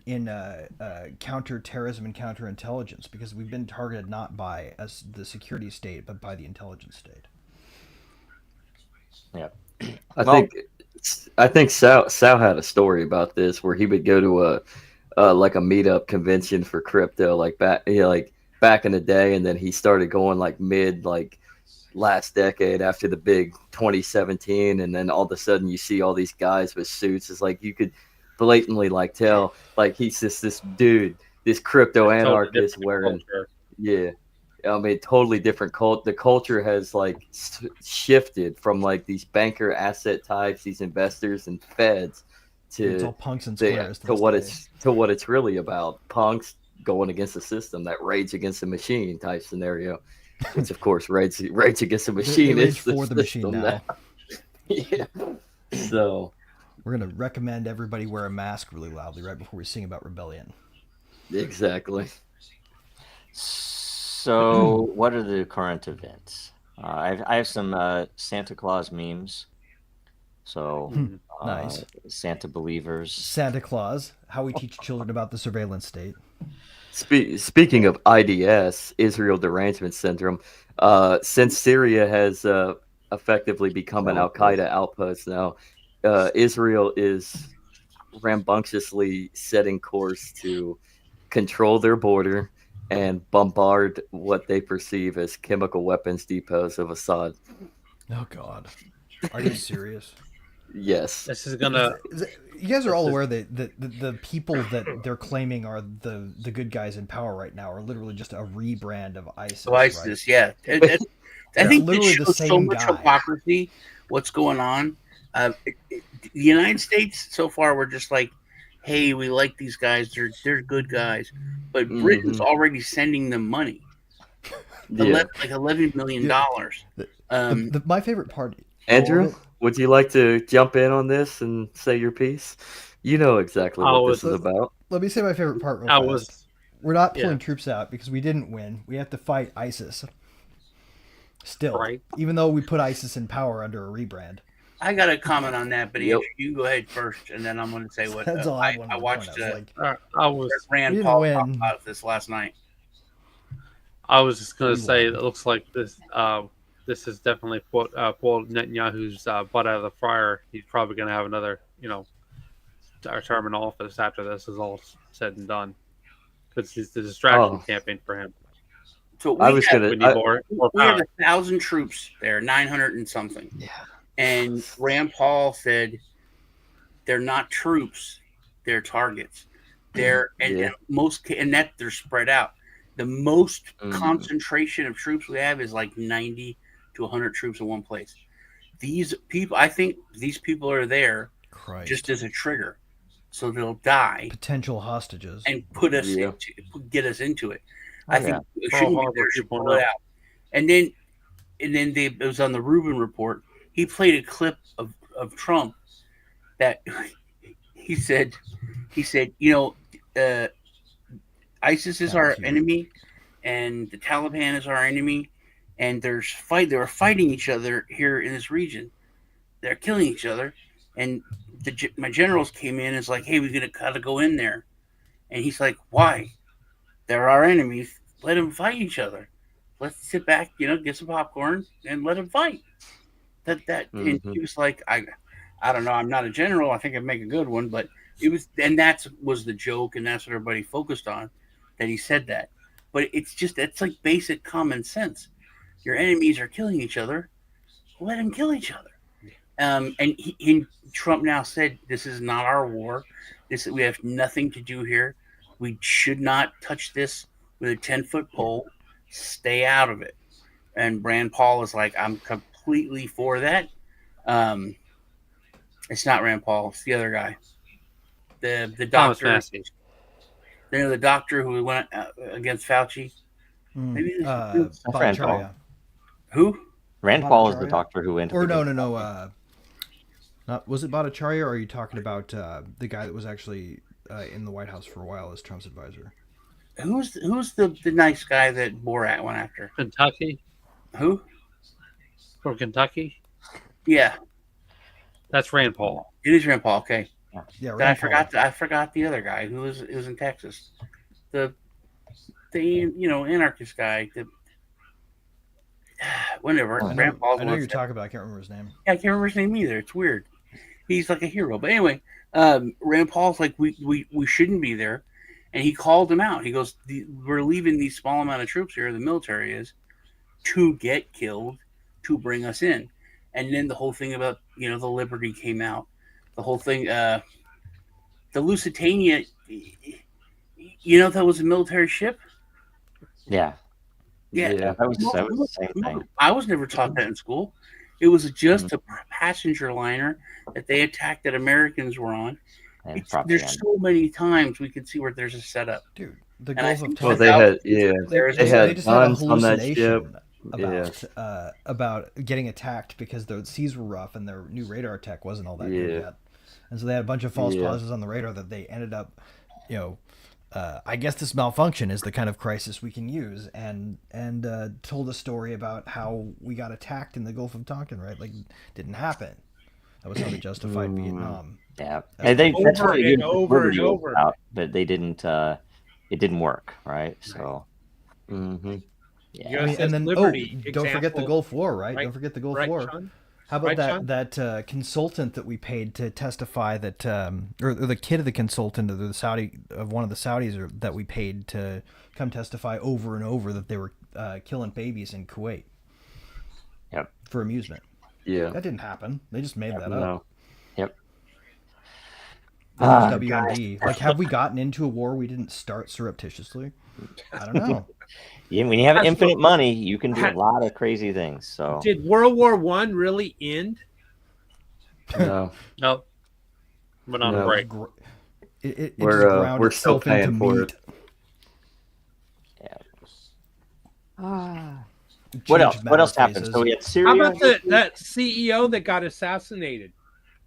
counterterrorism and counterintelligence, because we've been targeted not by the security state but by the intelligence state. yeah. I think Sal had a story about this where he would go to a meetup convention for crypto back in the day, and then he started going mid last decade after the big 2017, and then all of a sudden you see all these guys with suits. It's like you could blatantly tell he's just this dude this crypto Totally anarchist different wearing, culture. yeah. I mean, totally different the culture has like shifted from like these banker asset types, these investors and feds, It's to all punks and the squares to this what day. it's really about. Punks going against the system, that rage against the machine type scenario, which of course rage against the They machine rage is for the machine system now. Yeah. So We're gonna recommend everybody wear a mask really loudly right before we sing about rebellion. exactly. So, what are the current events? I have some Santa Claus memes. So, Nice. Santa believers. Santa Claus, how we teach children about the surveillance state. Speaking of IDS, Israel Derangement Syndrome, since Syria has effectively become an Al Qaeda outpost now, Israel is rambunctiously setting course to control their border and bombard what they perceive as chemical weapons depots of Assad. Oh God, are you serious? Yes. This is gonna. You guys are all This is- aware that the people that they're claiming are the good guys in power right now are literally just a rebrand of ISIS. So ISIS, right? yeah. I It's think it literally the shows so same much guy. hypocrisy. What's going on? The United States so far, we're just like, hey, we like these guys. They're good guys, but Britain's already sending them money, Yeah. like $11 million. My favorite part. Andrew, all of it- would you like to jump in on this and say your piece? You know exactly I what was- this is about. Let me say my favorite part real I fast. was. We're not pulling Yeah. troops out because we didn't win. We have to fight ISIS. Still, Right. even though we put ISIS in power under a rebrand. I got to comment on that, but Yep. Andrew, you can go ahead first, and then I'm going to say what That's all I wanted I to watched. point out. Like, I was. we Rand didn't Paul win. talk about this last night. I was just gonna We say won. it looks like this. This is definitely pulled Netanyahu's butt out of the fryer. He's probably gonna have another, term in office after this is all said and done. Because it's the distraction campaign for him. So I was We need more we have power. 1,000 troops there, 900 and something. Yeah. And Rand Paul said they're not troops, they're targets. They're and that they're spread out. The most concentration of troops we have is like 90 to 100 troops in one place. These people, I think these people are there Christ. just as a trigger, so they'll die Potential hostages. and put us Yeah. get us into it. Oh, I think it Pearl shouldn't be Harbor there, should 2.0. pull it out. And then it was on the Rubin report. He played a clip of Trump that he said, ISIS is our enemy, and the Taliban is our enemy, and they were fighting each other here in this region. They're killing each other, and my generals came in and was like, hey, we gotta go in there, and he's like, why? They're our enemies. Let them fight each other. Let's sit back, get some popcorn and let them fight. And he was like, I don't know. I'm not a general. I think I'd make a good one, but that was the joke, and that's what everybody focused on, that he said that. But it's like basic common sense. Your enemies are killing each other. Let them kill each other. And Trump now said, this is not our war. We have nothing to do here. We should not touch this with a 10-foot pole. Stay out of it. And Rand Paul is like, I'm completely for that. It's not Rand Paul. It's the other guy. The Thomas doctor. Massey. The doctor who went against Fauci. Maybe Bhattacharya. Who? Rand Paul is the Bhattacharya? doctor who went. Or no. Not was it Bhattacharya, or are you talking about the guy that was actually in the White House for a while as Trump's advisor? Who's the nice guy that Borat went after? Kentucky. Who? From Kentucky. Yeah, That's Rand Paul. it is Rand Paul. Okay, Yeah, I Rand Paul. forgot the other guy who was in Texas. The anarchist guy. Whenever I Rand Paul. know who you're talking about. I can't remember his name. Yeah, I can't remember his name either. It's weird. He's like a hero. But anyway, Rand Paul's like, we shouldn't be there. And he called him out. He goes, we're leaving these small amount of troops here, the military is, to get killed, to bring us in. And then the whole thing about, the Liberty came out. The whole thing, the Lusitania, You know that was a military ship. Yeah. Yeah, Yeah. That was the same thing. I was never taught that in school. It was just a passenger liner that they attacked that Americans were on. And There's propaganda. so many times we can see where there's a setup. Dude, the And I Gulf of think Well, Tonkin. they had There is they a had They just had a guns on that ship. hallucination Yeah. about getting attacked because the seas were rough and their new radar tech wasn't all that good Yeah. yet, and so they had a bunch of false Yeah. positives on the radar that they ended up, I guess this malfunction is the kind of crisis we can use, and told a story about how we got attacked in the Gulf of Tonkin, right? Like, didn't happen. That was how they justified Vietnam. Yeah, That's and that's over what they and did over and Liberty over. about, but they didn't. It didn't work, right? So, Mm-hmm. yeah. I mean, and then Liberty don't forget the example, Gulf War, right? right- Don't forget the Gulf right, War. Sean? How about Right, that consultant that we paid to testify that, or the kid of the consultant of one of the Saudis that we paid to come testify over and over that they were killing babies in Kuwait. Yep. For amusement. Yeah. That didn't happen. They just made that up. No. Yep. That was WMD. Like, have we gotten into a war we didn't start surreptitiously? I don't know. Yeah, when you have That's infinite what- money, you can do a lot of crazy things. So, Did World War One really end? No. No. But on a No. break. It We're, just ground we're still itself into paying for meat. what else? Changed What else matter happened? phases. So we had How Syria. about that CEO that got assassinated?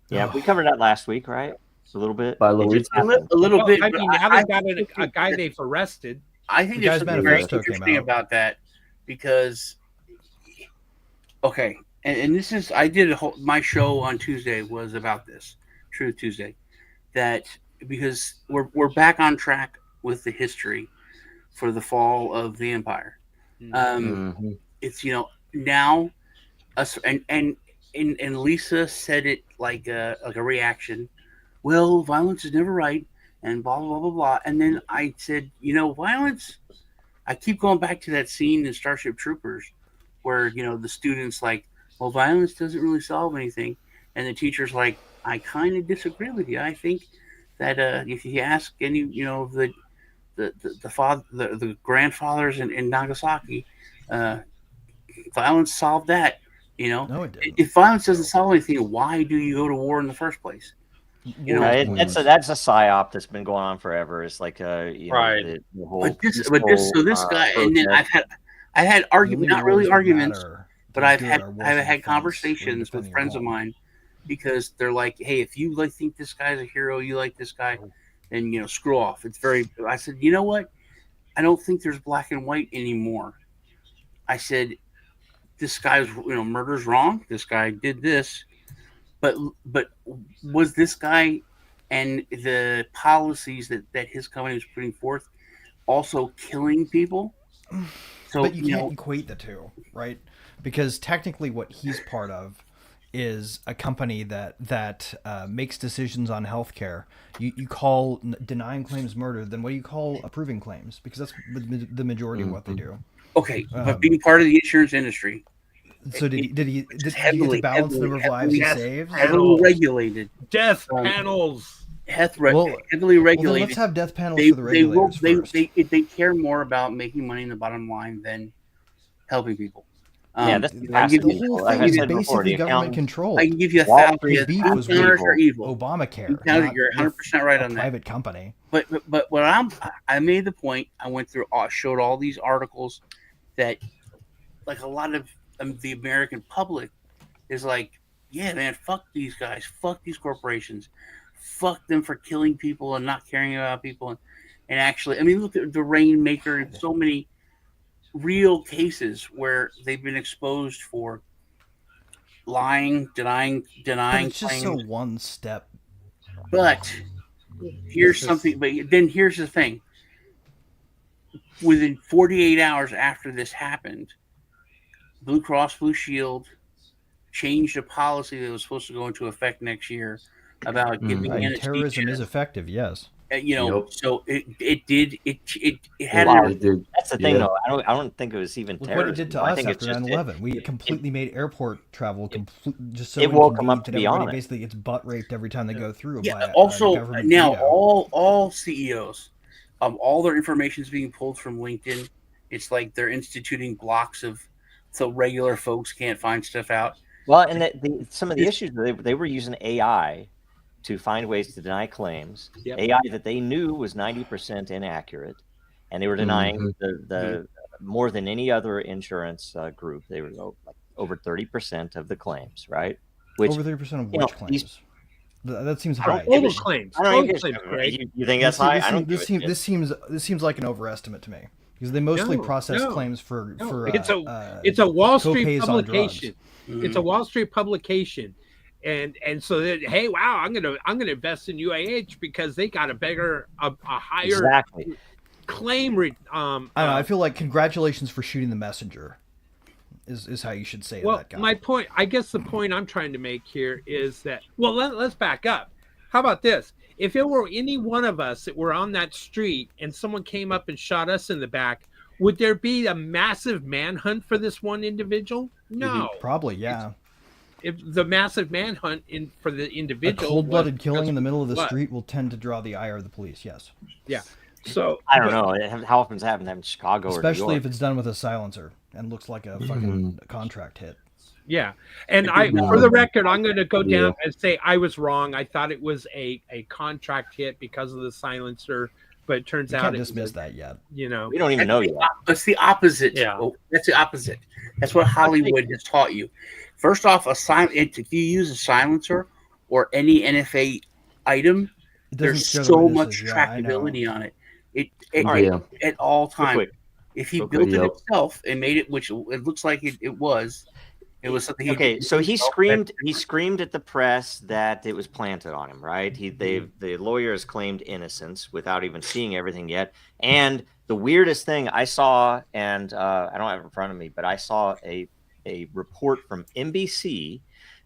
Yeah, we covered that last week, right? A little bit. By It Luigi. just happened. A little Well, bit. I but mean, now I they've got think a guy they've arrested. I think The there's guy's something very manifesto came interesting out. about that because, okay, and this is I did my show on Tuesday was about this Truth Tuesday, that because we're back on track with the history for the fall of the empire. Mhm. It's now us and Lisa said it like a reaction. Well, violence is never right, and blah blah blah blah. And then I said, violence. I keep going back to that scene in Starship Troopers, where the students like, well, violence doesn't really solve anything, and the teacher's like, I kind of disagree with you. I think that if you ask any, the grandfathers in Nagasaki, violence solved that. No, it didn't. If violence doesn't solve anything, why do you go to war in the first place? War Yeah, was that's a psyop that's been going on forever. It's like Right. the whole But this peaceful, guy, and then protest. I had the arguments, only not really wars that arguments, matter but to I've good had are wars I've of had defense or conversations with defending friends your of home. mine because they're like, hey, if you think this guy's a hero, you like this guy, then screw off. It's very. I said, you know what? I don't think there's black and white anymore. I said, this guy's murder's wrong. This guy did this, but was this guy and the policies that his company was putting forth also killing people? So But you can't equate the two, right? Because technically, what he's part of is a company that makes decisions on healthcare. You call denying claims murder, then what do you call approving claims? Because that's the majority of what they do. okay, but being part of the insurance industry, So did he get heavily- to balance the number of lives he heavily- saves? heavily regulated, Death Um, panels. heavily Well, then regulated. let's have death panels They for the they will regulators first. they care more about making money in the bottom line than helping people. Yeah, that's I The can passive give you- whole Like thing I is said before, basically the government accountant- controlled. I can give you a Wall thousand. Street His beef was counters with are evil. Obamacare. You're not 100% right with on a that. private company. But what I made the point. I went through, showed all these articles that, like a lot of the American public is like, yeah, man, fuck these guys, fuck these corporations, fuck them for killing people and not caring about people, and actually, I mean, look at the Rainmaker and so many real cases where they've been exposed for lying, denying But it's just claims. so one step. But here's something. But then here's the thing. Within 48 hours after this happened, Blue Cross Blue Shield changed a policy that was supposed to go into effect next year about giving Right, anesthesia. terrorism is effective, yes. Yep. So it did it had Wow. They did. That's the thing, Yeah. though. I don't think it was even Look terrorism. what it did to I us think it's after just 9/11. We completely made airport travel just so it woke 'em up inconvenient to that be on everybody it. basically gets butt raped every time they go through. by Yeah. a Also, government now veto. all CEOs All their information is being pulled from LinkedIn. It's like they're instituting blocks so regular folks can't find stuff out. Well, and some of the issues, they were using AI to find ways to deny claims. Yep. AI that they knew was 90% inaccurate, and they were denying the more than any other insurance group. They were like over 30% of the claims, right? Which, over 30% of which claims? That seems high. Total claims. Total claims, Greg. You think that's high? This seems like an overestimate to me, because they mostly process claims for it's a Wall Street copays on drugs. publication. It's a Wall Street publication, and so that, hey, wow, I'm gonna invest in UAH because they got a higher claim. I don't know. I feel like congratulations for shooting the messenger is how you should say that guy. My point, I guess the point I'm trying to make here is that, well, let's back up. How about this? If it were any one of us that were on that street and someone came up and shot us in the back, would there be a massive manhunt for this one individual? No. Probably, yeah. If the massive manhunt for the individual, a cold-blooded killing in the middle of the street will tend to draw the ire of the police. Yes. Yeah. So I don't know how often does it happen in Chicago, especially or New York? if it's done with a silencer and looks like a fucking contract hit. Yeah, and for the record, I'm going to go down and say I was wrong. I thought it was a contract hit because of the silencer, but it turns out can't dismiss that yet. We don't even know yet. It's the opposite. Yeah, that's the opposite. That's what Hollywood has taught you. First off, if you use a silencer or any NFA item, there's so much trackability on it. At all times. If he built it himself and made it, which it looks like it was something. So he screamed at the press that it was planted on him, right? The lawyers claimed innocence without even seeing everything yet. And the weirdest thing I saw, and I don't have it in front of me, but I saw a report from NBC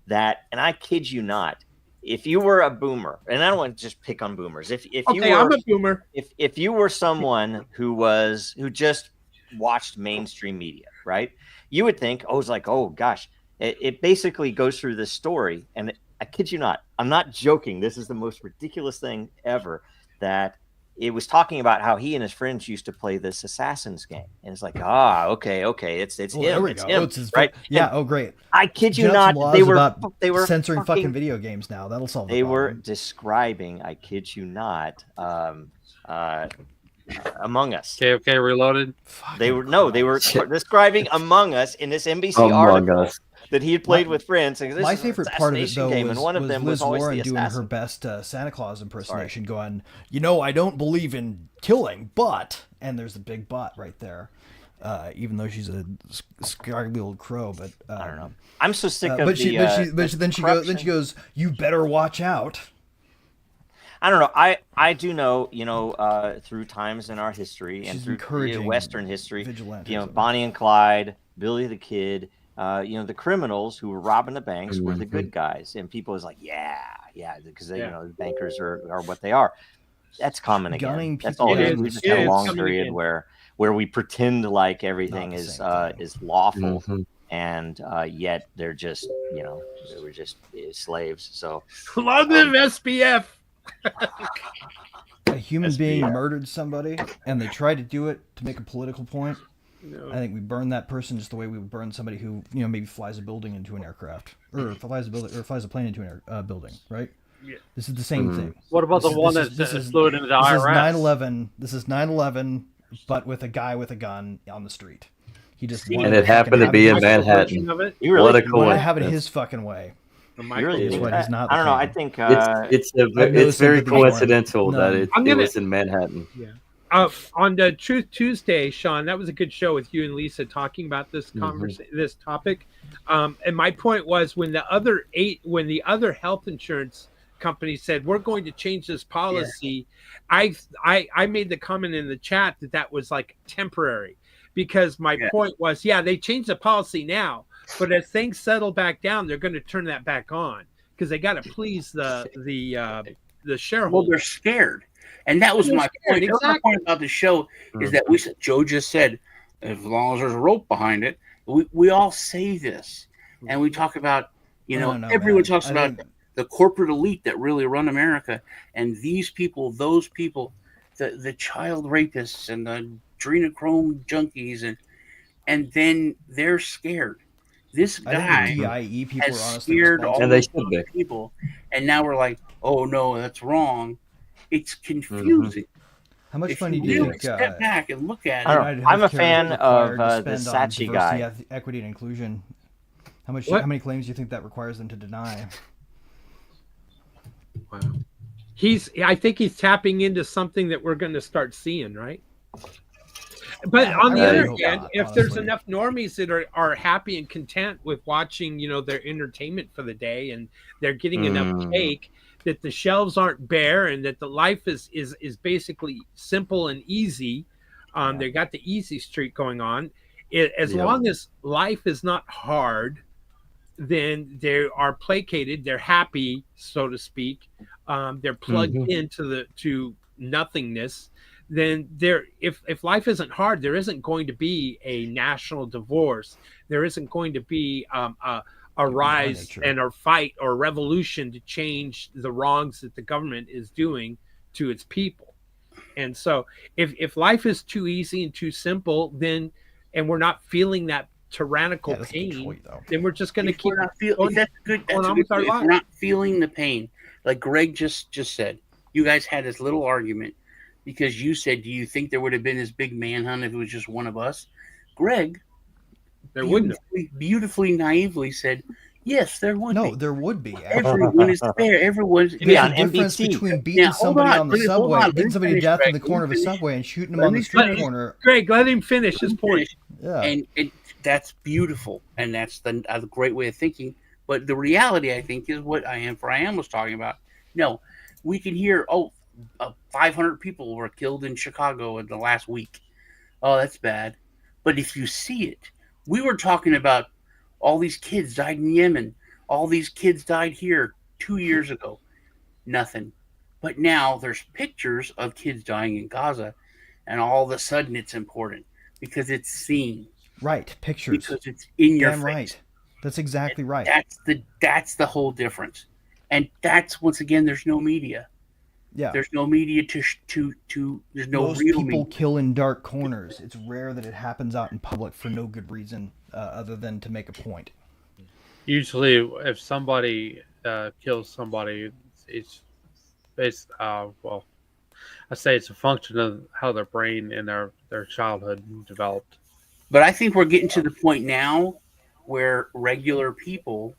that, and I kid you not, if you were a boomer, and I don't want to just pick on boomers, I'm a boomer. If you were someone who just watched mainstream media, right? You would think, it's like, oh gosh, it basically goes through this story, and I kid you not, I'm not joking. This is the most ridiculous thing ever, that it was talking about how he and his friends used to play this Assassin's game, and it's like, okay, it's him, there we it's go. him, It's his right? Yeah. And great. I kid you not, they were censoring fucking video games now. That'll solve. They were describing, I kid you not, Among Us. KFK Reloaded. They were describing Among Us in this NBC article that he had played with friends. My favorite part of it, though, and one of them was Liz always Warren doing her best Santa Claus impersonation, going, I don't believe in killing, but, and there's a big but right there, even though she's a scraggly old crow. But I don't know. I'm so sick of but then she goes, you better watch out. I don't know. I do know, through times in our history and through Western history, Bonnie and Clyde, Billy the Kid, the criminals who were robbing the banks were the good guys, and people was like, yeah, because the bankers are what they are. That's common again. That's all it is. We just had a long period where we pretend like everything is lawful, and yet they're just they were just slaves. So love them SPF. A human being murdered somebody, and they tried to do it to make a political point. No. I think we burn that person just the way we would burn somebody who maybe flies a building into an aircraft, or flies a plane into a building, right? Yeah. This is the same thing. What about the one that flew into the IRS? This is 9/11, but with a guy with a gun on the street. He just and it happened to be in Manhattan. What a coincidence! To have it his fucking way. Really? He's not. I don't know. I think it's very coincidental that it was in Manhattan. Yeah. On the Truth Tuesday, Sean, that was a good show with you and Lisa talking about this this topic. And my point was when the other health insurance company said we're going to change this policy, I made the comment in the chat that was like temporary, because my point was they changed the policy now, but as things settle back down, they're going to turn that back on because they got to please the shareholders. Well, they're scared. And that was my point. Exactly. My point about the show is that Joe just said, as long as there's a rope behind it, we all say this. And we talk about, everyone talks about the corporate elite that really run America. And these people, those people, the child rapists and the adrenochrome junkies, and then they're scared. This I think the guy DIE people has are honestly scared all And they those should be. people, and now we're like, oh no, that's wrong. It's Mm-hmm. confusing. How much If money you do you really think step back and look at I it, don't know. United I'm a Healthcare is fan required of to the spend on Saatchi diversity, guy. equity, and inclusion? How What? many claims do you think that requires them to deny? Wow. I think he's tapping into something that we're going to start seeing, right? But on the I really other hope hand, not, if there's honestly. enough normies that are happy and content with watching, their entertainment for the day, and they're getting enough cake that the shelves aren't bare, and that the life is basically simple and easy. They got the easy streak going on. As long as life is not hard, then they are placated. They're happy, so to speak. They're plugged to nothingness. Then if life isn't hard, there isn't going to be a national divorce. There isn't going to be a rise nature. and a fight or revolution to change the wrongs that the government is doing to its people. And so if life is too easy and too simple, then and we're not feeling that tyrannical Yeah, that's a good pain, point, though. then we're just going to if keep we're not feel, going, if that's good. going That's a on good with our point. If lives. we're not feeling the pain, like Greg just said, you guys had this little argument because you said, "Do you think there would have been this big manhunt if it was just one of us?" Greg, There wouldn't have. beautifully naively said, "Yes, there would No, be. there would be. Everyone is fair. Everyone's Be There's on a difference NBC. between beating Now, hold somebody on. on the Hold on. subway, Let me beating somebody to finish, death in Greg. the corner of a Let me finish. subway, and shooting them Let on me the street finish. corner. Greg, let him finish his point. Yeah. And that's beautiful, and that's a great way of thinking. But the reality, I think, is what I Am was talking about. No, we can hear, 500 people were killed in Chicago in the last week. Oh, that's bad. But if you see it, we were talking about all these kids died in Yemen. All these kids died here 2 years ago. Nothing. But now there's pictures of kids dying in Gaza, and all of a sudden it's important because it's seen. Right, pictures. Because it's in your Damn face. right. That's exactly right. That's the whole difference. And that's, once again, there's no media. Yeah. There's no media to there's no Most real people media. kill in dark corners. It's rare that it happens out in public for no good reason other than to make a point. Usually, if somebody kills somebody, it's based. Well, I say it's a function of how their brain and their childhood developed. But I think we're getting to the point now where regular people,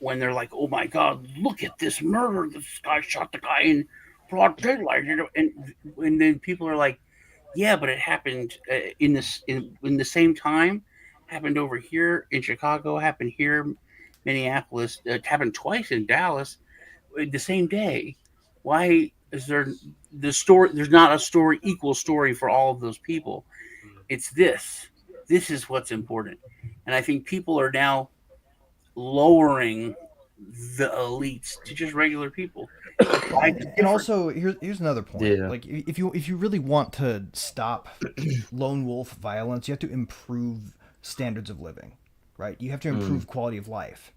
when they're like, "Oh my God, look at this murder! This guy shot the guy in broad daylight," and then people are like, "Yeah, but it happened in the same time. Happened over here in Chicago. Happened here, Minneapolis. It happened twice in Dallas, the same day. Why is there the story? There's not a equal story for all of those people. It's this. This is what's important, and I think people are now lowering the elites to just regular people. And also, here's another point. Yeah. Like, if you really want to stop lone wolf violence, you have to improve standards of living, right? You have to improve quality of life.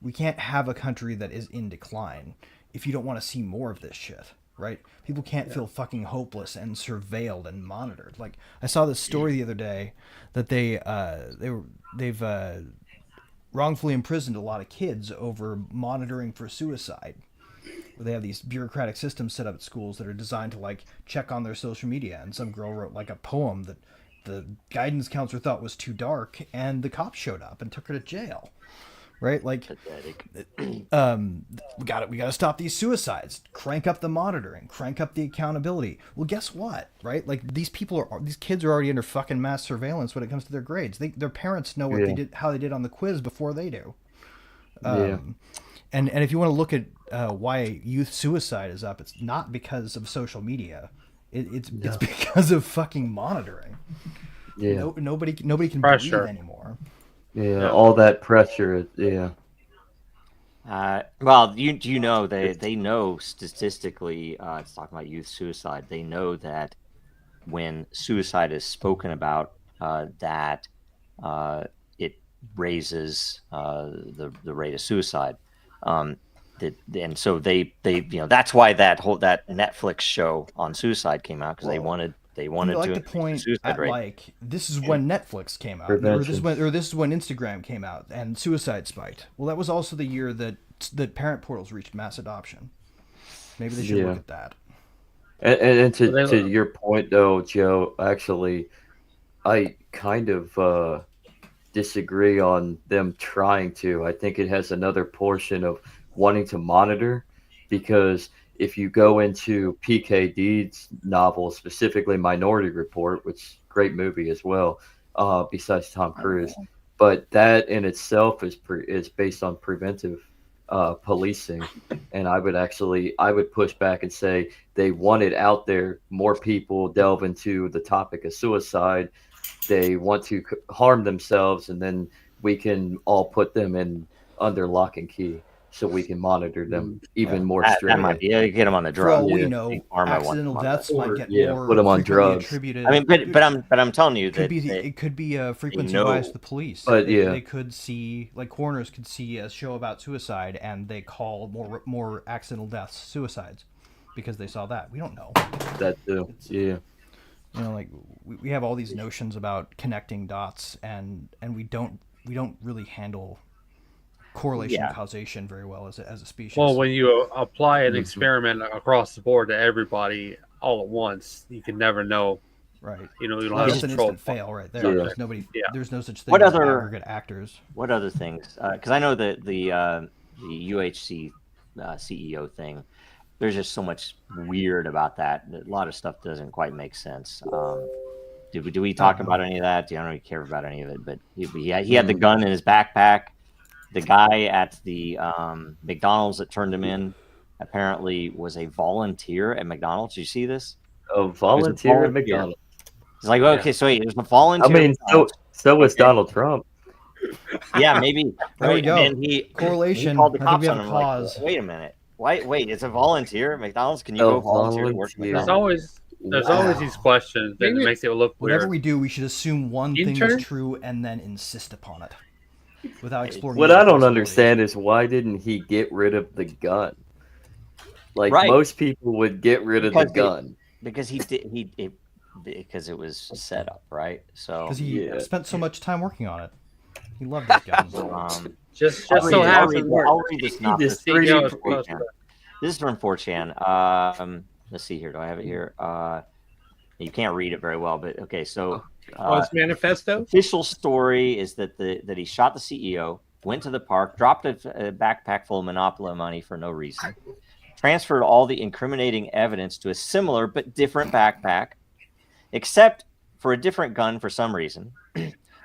We can't have a country that is in decline if you don't want to see more of this shit, right? People can't feel fucking hopeless and surveilled and monitored. Like, I saw this story the other day that they've wrongfully imprisoned a lot of kids over monitoring for suicide. They have these bureaucratic systems set up at schools that are designed to like check on their social media, and some girl wrote like a poem that the guidance counselor thought was too dark, and the cops showed up and took her to jail. Right? Like, we got to stop these suicides. Crank up the monitoring. Crank up the accountability. Well, guess what? Right? Like, these kids are already under fucking mass surveillance when it comes to their grades. Their parents know what they did, how they did on the quiz before they do. And if you want to look at why youth suicide is up, it's not because of social media. It's because of fucking monitoring. Yeah. Nobody can Pressure. breathe anymore. Yeah, all that pressure. Yeah. Well, you know they know statistically. It's talking about youth suicide. They know that when suicide is spoken about, that it raises the rate of suicide. and so they that's why that Netflix show on suicide came out, because they wanted like to to point suicide at rate. like this is when Netflix came out, or this is when Instagram came out and suicide spiked. Well, that was also the year that parent portals reached mass adoption. Maybe they should look at that. And to your point though, Joe, actually, I kind of disagree on them trying to. I think it has another portion of wanting to monitor, because if you go into PKD's novel, specifically Minority Report, which great movie as well, besides Tom Cruise, but that in itself is based on preventive policing, and I would push back and say they wanted out there more people delve into the topic of suicide. They want to harm themselves, and then we can all put them in under lock and key, so we can monitor them even more strictly. Get them on the For all drugs. we know, accidental deaths might get more put them on frequently drugs. attributed. I mean, but I'm telling you that it could be a frequency know. bias of the police. But they could see, like coroners could see a show about suicide, and they call more accidental deaths suicides because they saw that. We don't know. That too. You know, like we have all these notions about connecting dots, and we don't really handle correlation causation very well as a species. Well, when you apply an experiment across the board to everybody all at once, you can never know. Right. You know, you don't That's have an control. instant fail right there. Yeah. There's nobody. Yeah. There's no such thing as aggregate actors. What other things? Because I know that the UHC CEO thing, there's just so much weird about that. A lot of stuff doesn't quite make sense. Do we talk about any of that? I don't really care about any of it, but he had the gun in his backpack. The guy at the McDonald's that turned him in apparently was a volunteer at McDonald's. Did you see this? A volunteer at McDonald's. It's like, okay, so he was a volunteer. I mean, so was Donald Trump. Yeah, maybe. There we go. And Correlation. He called the I think cops we on have a him. Like, cause. wait a minute. Wait, it's a volunteer at McDonald's. Can you go volunteer to work at volunteer. McDonald's? There's always these questions that makes it look weird. Whatever we do, we should assume one thing Intern? is true and then insist upon it, without exploring. What the I don't possibilities. understand is why didn't he get rid of the gun? Like Right. most people would get rid of the gun. Because because it was set up, right? So Because he spent so much time working on it. He loved his guns. just I'll so read happens. this synopsis. CEO This is from 4chan. Let's see here. Do I have it here? You can't read it very well, but okay. So, it's manifesto. official story is that he shot the CEO, went to the park, dropped a backpack full of Monopoly money for no reason, transferred all the incriminating evidence to a similar but different backpack, except for a different gun for some reason,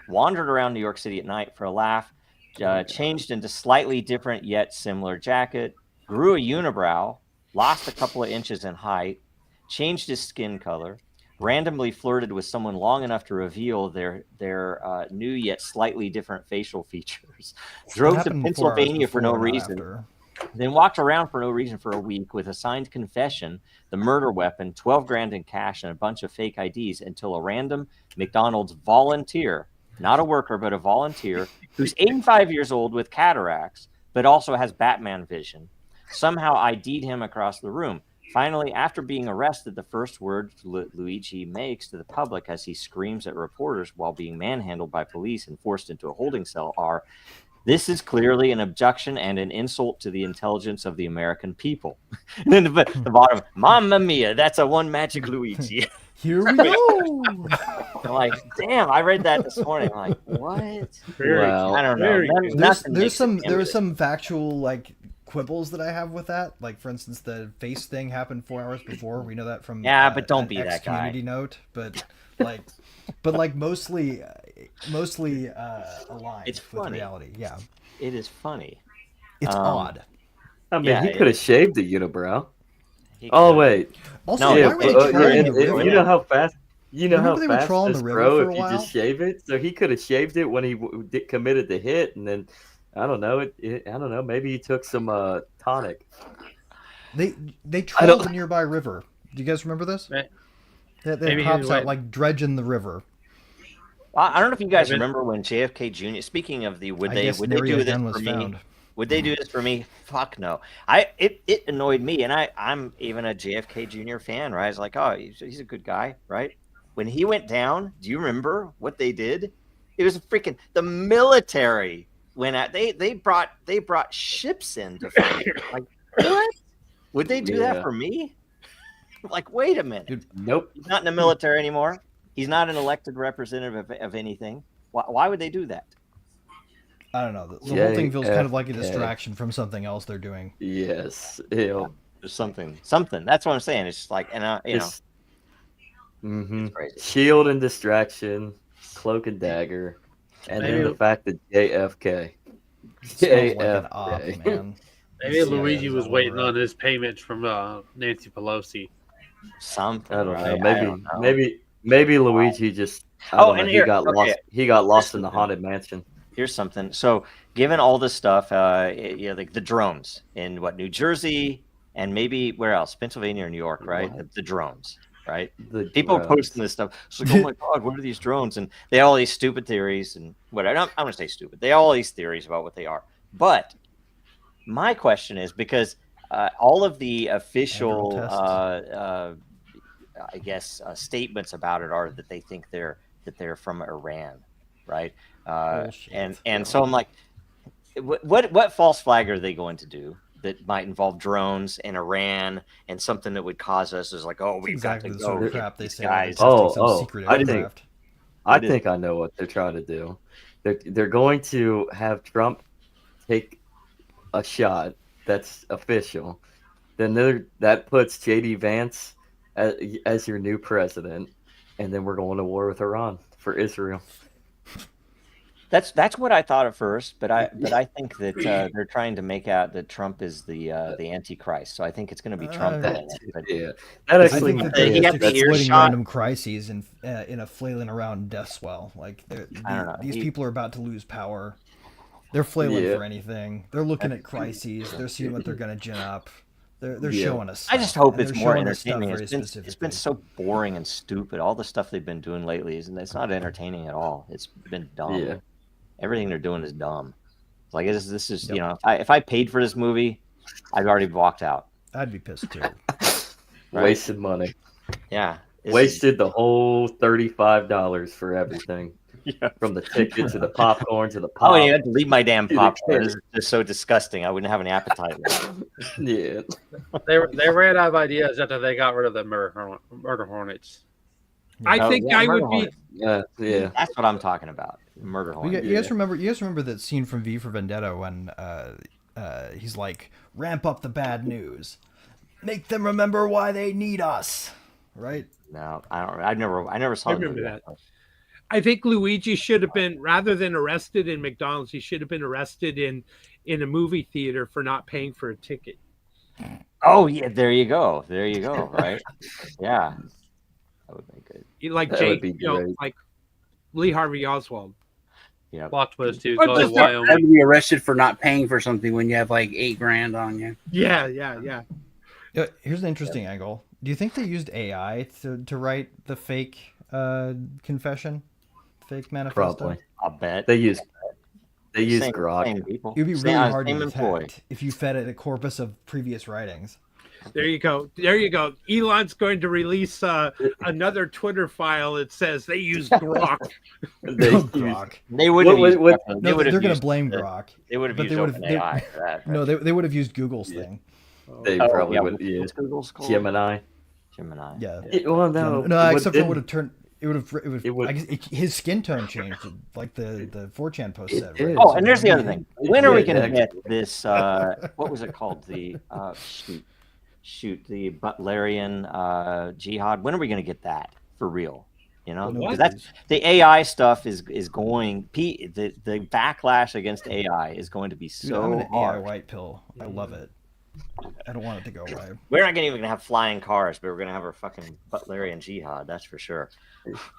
wandered around New York City at night for a laugh, changed into slightly different yet similar jacket, grew a unibrow, lost a couple of inches in height, changed his skin color, randomly flirted with someone long enough to reveal their new yet slightly different facial features, drove to Pennsylvania for no reason, then walked around for no reason for a week with a signed confession, the murder weapon, 12 grand in cash, and a bunch of fake IDs until a random McDonald's volunteer, not a worker, but a volunteer, who's 85 years old with cataracts, but also has Batman vision, somehow ID'd him across the room. Finally, after being arrested, the first words Luigi makes to the public as he screams at reporters while being manhandled by police and forced into a holding cell are, "This is clearly an abduction and an insult to the intelligence of the American people." And then the bottom, "Mamma mia, that's a one magic Luigi." Here we go. I'm like, damn, I read that this morning. I'm like, what? Wow. I don't know. There's some factual like quibbles that I have with that. Like for instance, the face thing happened 4 hours before. We know that from but don't be an that guy. community note. But mostly aligned It's with funny. reality. Yeah, It is funny. it's odd. I mean, Yeah, he could have shaved the unibrow. He Oh could- wait, Also, No, why yeah, were they trawling the river? you know how fast. You know Remember how they were fast trawling this the river grow for a if you while? just shave it. So he could have shaved it when he committed the hit, and then I don't know. I don't know. Maybe he took some tonic. They trawled the nearby river. Do you guys remember this? Right. They Maybe cops he out went- like dredging the river. I don't know if you guys Maybe- remember when JFK Jr. Speaking of the, would I they guess do nary a this gun for was me? found. Would they do this for me? Fuck no. It annoyed me, and I'm even a JFK Jr. fan, right? I was like, oh, he's a good guy, right? When he went down, do you remember what they did? It was the military went out. They brought ships in to find him. Like, what? Would they do that for me? Like, wait a minute. Dude, Nope. He's not in the military anymore. He's not an elected representative of anything. Why would they do that? I don't know. The whole thing feels kind of like a JFK. distraction from something else they're doing. Yes. Ew. There's something. That's what I'm saying. It's just like, and It's it's crazy. shield and distraction, cloak and dagger, and then the fact that JFK. Smells like an op, man. Maybe Yeah, Luigi it's was all waiting right. on his payment from Nancy Pelosi. Something. I don't right? know. I don't know. Maybe Luigi just. I Oh, don't know, and he here- got okay. lost. He got lost in the Listen. haunted mansion. Here's something. So, given all this stuff, like the drones in New Jersey, and maybe where else? Pennsylvania or New York, right? The drones, right? The People are drones. posting this stuff. It's like, oh my god, what are these drones? And they have all these stupid theories and whatever. I'm going to say stupid. They have all these theories about what they are. But my question is, because all of the official, Test. I guess, statements about it are that they think they're from Iran, right? Bullshit. And so I'm like, what false flag are they going to do that might involve drones and Iran and something that would cause us is like, oh, we've Exactly got the to sort go of get crap they these say. when they're guys. testing some Oh, secret I think- aircraft. I What is- think I know what they're trying to do. They're going to have Trump take a shot that's official. Then that puts JD Vance as your new president, and then we're going to war with Iran for Israel. That's what I thought at first, but I think that they're trying to make out that Trump is the Antichrist. So I think it's going to be Trump. Uh, in it, but Yeah, that I actually. think that He they're got just the exploiting earshot. random crises in a flailing around death swell. Like I don't know. these people are about to lose power. They're flailing Yeah. for anything. They're looking at crises. They're seeing what they're going to gin up. They're Yeah. showing us. I just stuff, hope and it's they're more showing us stuff entertaining. very It's been specifically. so boring and stupid. All the stuff they've been doing lately it's not entertaining at all. It's been dumb. Yeah. Everything they're doing is dumb. It's like this is Yep. if I paid for this movie, I'd already walked out. I'd be pissed too. Right? Wasted money. Yeah, Wasted the whole $35 for everything, Yeah. from the ticket to the popcorn to the pop. Oh, you had to leave my damn Dude, popcorn. This is just so disgusting. I wouldn't have an appetite left. Yeah. They ran out of ideas after they got rid of the murder hornets. I Oh, think yeah, I Murder would be. Hornets. Yeah. That's what I'm talking about. Murder You hornet. guys remember that scene from V for Vendetta when he's like, ramp up the bad news, make them remember why they need us, right? No, I don't. I never saw. I the remember movie. that. I think Luigi should have been, rather than arrested in McDonald's, he should have been arrested in a movie theater for not paying for a ticket. Oh yeah, there you go. There you go. Right? Yeah, that would make good. Like That Jake, would be you know, great. like Lee Harvey Oswald. Yeah. Plot twist too. But Go to just- Have Wyoming. to be arrested for not paying for something when you have like $8,000 on you. Yeah. Yeah, here's an interesting angle. Do you think they used AI to write the fake confession, fake manifesto? Probably. I'll bet. They use Same Grok. people. It would be Same- really hard to same employee. detect if you fed it a corpus of previous writings. There you go. Elon's going to release another Twitter file that says they used Grok. They Oh, use- Grok. They would have used. what- they No, would have they're going used to blame the- Grok. They would have but used they would've- OpenAI for that. No, they would have used Google's thing. They Oh, probably yeah, would. Yeah. what's Google's called? Gemini. Gemini. Yeah. Well, no. No, what except for it didn't- would have turned. It would. It I guess his skin tone changed, like the 4chan post It said. did. Right? Oh, and there's the other thing. When are we Yeah, going to actually. get this? What was it called? The the Butlerian jihad. When are we going to get that for real? You know, What? because that's the AI stuff is going. The backlash against AI is going to be Dude, so I'm an AI hard. white pill. I love it. I don't want it to go away. We're not even going to have flying cars, but we're going to have our fucking Butlerian jihad. That's for sure.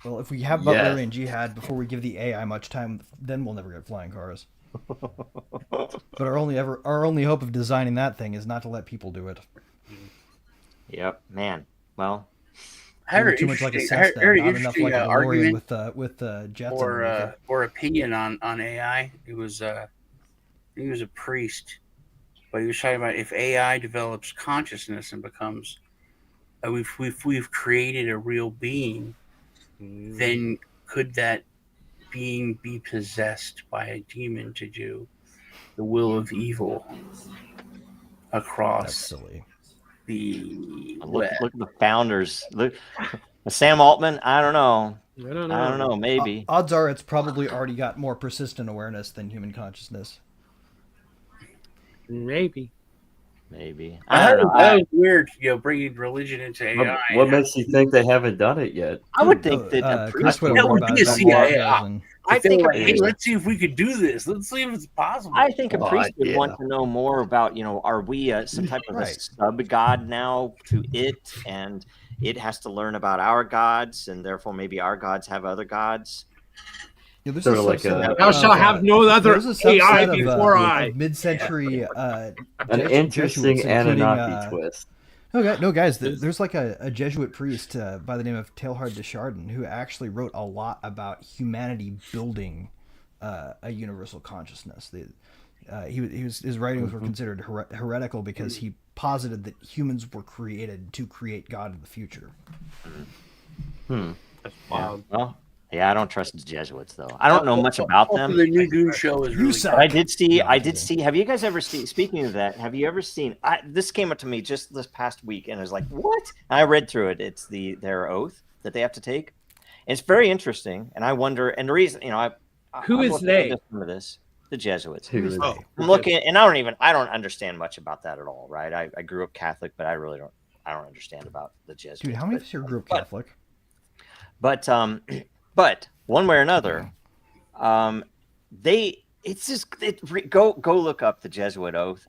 Well, if we have Yes. Butlerian jihad before we give the AI much time, then we'll never get flying cars. But our only hope of designing that thing is not to let people do it. Yep, man. Well, I heard Too much like a interesting- I heard Cessna, very not enough interesting like a DeLorean argument with jets or underneath it. or opinion on AI. It was He was a priest, but he was talking about if AI develops consciousness and becomes, we've created a real being, then could that being be possessed by a demon to do the will of evil That's across silly. the Look, web? look at the founders. Look, Sam Altman. I don't know. I don't know. I don't know. Maybe. Odds are it's probably already got more persistent awareness than human consciousness. Maybe. Maybe. I I don't know. That was weird, bringing religion into AI. What makes you think they haven't done it yet? I would think that a Chris priest would would have That known would about be it a back in CIA. 2000. I If they think were a like, hey, priest. let's see if we could do this. Let's see if it's possible. I think a Oh, priest would yeah. want to know more about, are we some type of a Right. sub god now to it, and it has to learn about our gods, and therefore maybe our gods have other gods. Yeah, there's Sort a of like subset a- Thou shalt have no other there's a AI subset before I. of mid-century An Jesuits, interesting including, Anunnaki twist. No, guys, there's like a Jesuit priest by the name of Teilhard de Chardin who actually wrote a lot about humanity building a universal consciousness. His writings were considered heretical because he posited that humans were created to create God in the future. That's wild. Well, yeah, I don't trust the Jesuits though. I don't know much about them. The new Goon show is You really suck. But I did see. No, I I'm did kidding. see. Have you guys ever seen? Speaking of that, have you ever seen? This came up to me just this past week, and I was like, "What?" And I read through it. It's their oath that they have to take. It's very interesting, and I wonder. And the reason, Who I'm is looking they? into some of this, the Jesuits. Who is Oh, I'm looking, and I don't understand much about that at all. Right? I grew up Catholic, but I really don't. I don't understand about the Jesuits. Dude, how many of us here grew up Catholic? But one way or another, go look up the Jesuit oath.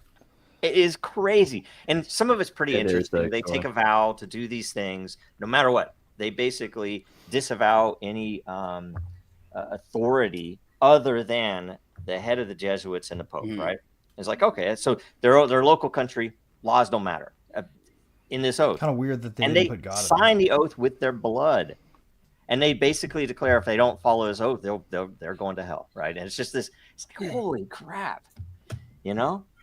It is crazy, and some of it's pretty It is, interesting. They take a vow to do these things no matter what. They basically disavow any authority other than the head of the Jesuits and the Pope. Right? It's like, okay, so their local country laws don't matter in this oath. Kind of weird that they and didn't they put God in sign the oath with their blood. And they basically declare if they don't follow his oath, they're going to hell, right? And it's just this. It's like, holy crap,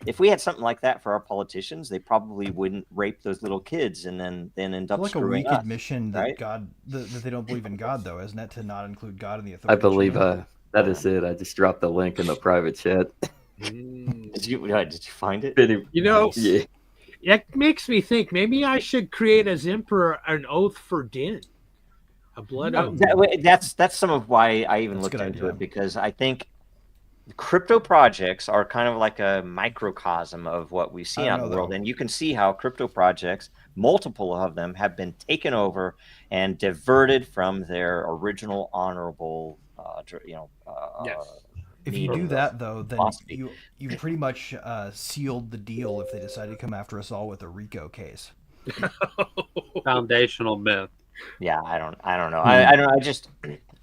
If we had something like that for our politicians, they probably wouldn't rape those little kids and then end up like a screwing weak us, admission that right? God that they don't believe in God, though, isn't it? To not include God in the I authority. believe chain? that is it. I just dropped the link in the private chat. Did you find it? Yeah. It makes me think maybe I should create as emperor an oath for Din, a blood oath. That's some of why I even That's a looked good into idea. it, because I think crypto projects are kind of like a microcosm of what we see I don't out in the know, world, though. and you can see how crypto projects, multiple of them, have been taken over and diverted from their original honorable, If you do that, though, then philosophy. you pretty much sealed the deal if they decide to come after us all with a RICO case. Foundational myth. Yeah, I don't know. I don't.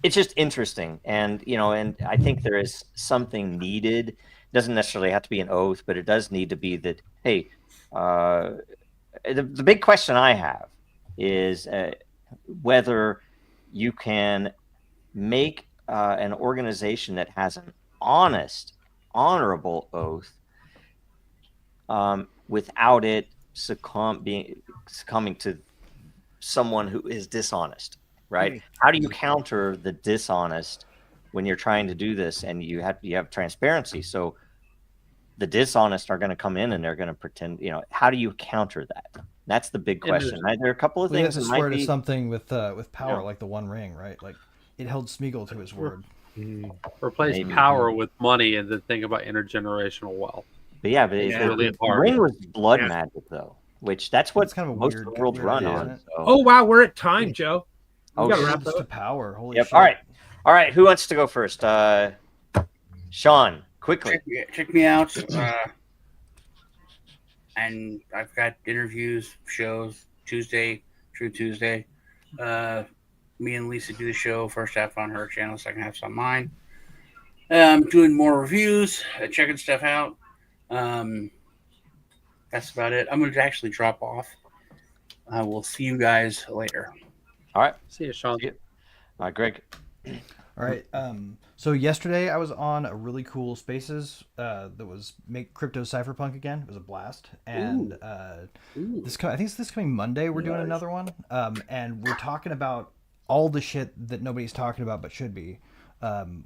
It's just interesting, and and I think there is something needed. It doesn't necessarily have to be an oath, but it does need to be that. Hey, the big question I have is whether you can make an organization that has an honest, honorable oath without it succumbing to someone who is dishonest, right? How do you counter the dishonest when you're trying to do this, and you have transparency? So the dishonest are going to come in and they're going to pretend. How do you counter that? That's the big question. There are a couple of You have things to that swear might to be. something with power, like the One Ring, right? Like it held Smeagol to his word. Replace Maybe. power with money and then think about intergenerational wealth. But yeah, but It's the really hard. ring was blood Yeah. magic, though, which that's what It's kind of a most weird of the world's weird run idea, on. isn't it? So. Oh wow, we're at time, Joe. We Oh, gotta shit. wrap Builds up. to power. Holy Yep. shit! All right. Who wants to go first? Sean, quickly. Check me out. And I've got interviews, shows, Tuesday, True Tuesday. Me and Lisa do the show. First half on her channel, second half's on mine. Doing more reviews, checking stuff out. That's about it. I'm going to actually drop off. We'll see you guys later. All right. See you, Sean. See you. All right, Greg. All All right. So yesterday I was on a really cool Spaces that was make crypto cypherpunk again. It was a blast. And I think it's this coming Monday we're doing another one. And we're talking about all the shit that nobody's talking about but should be.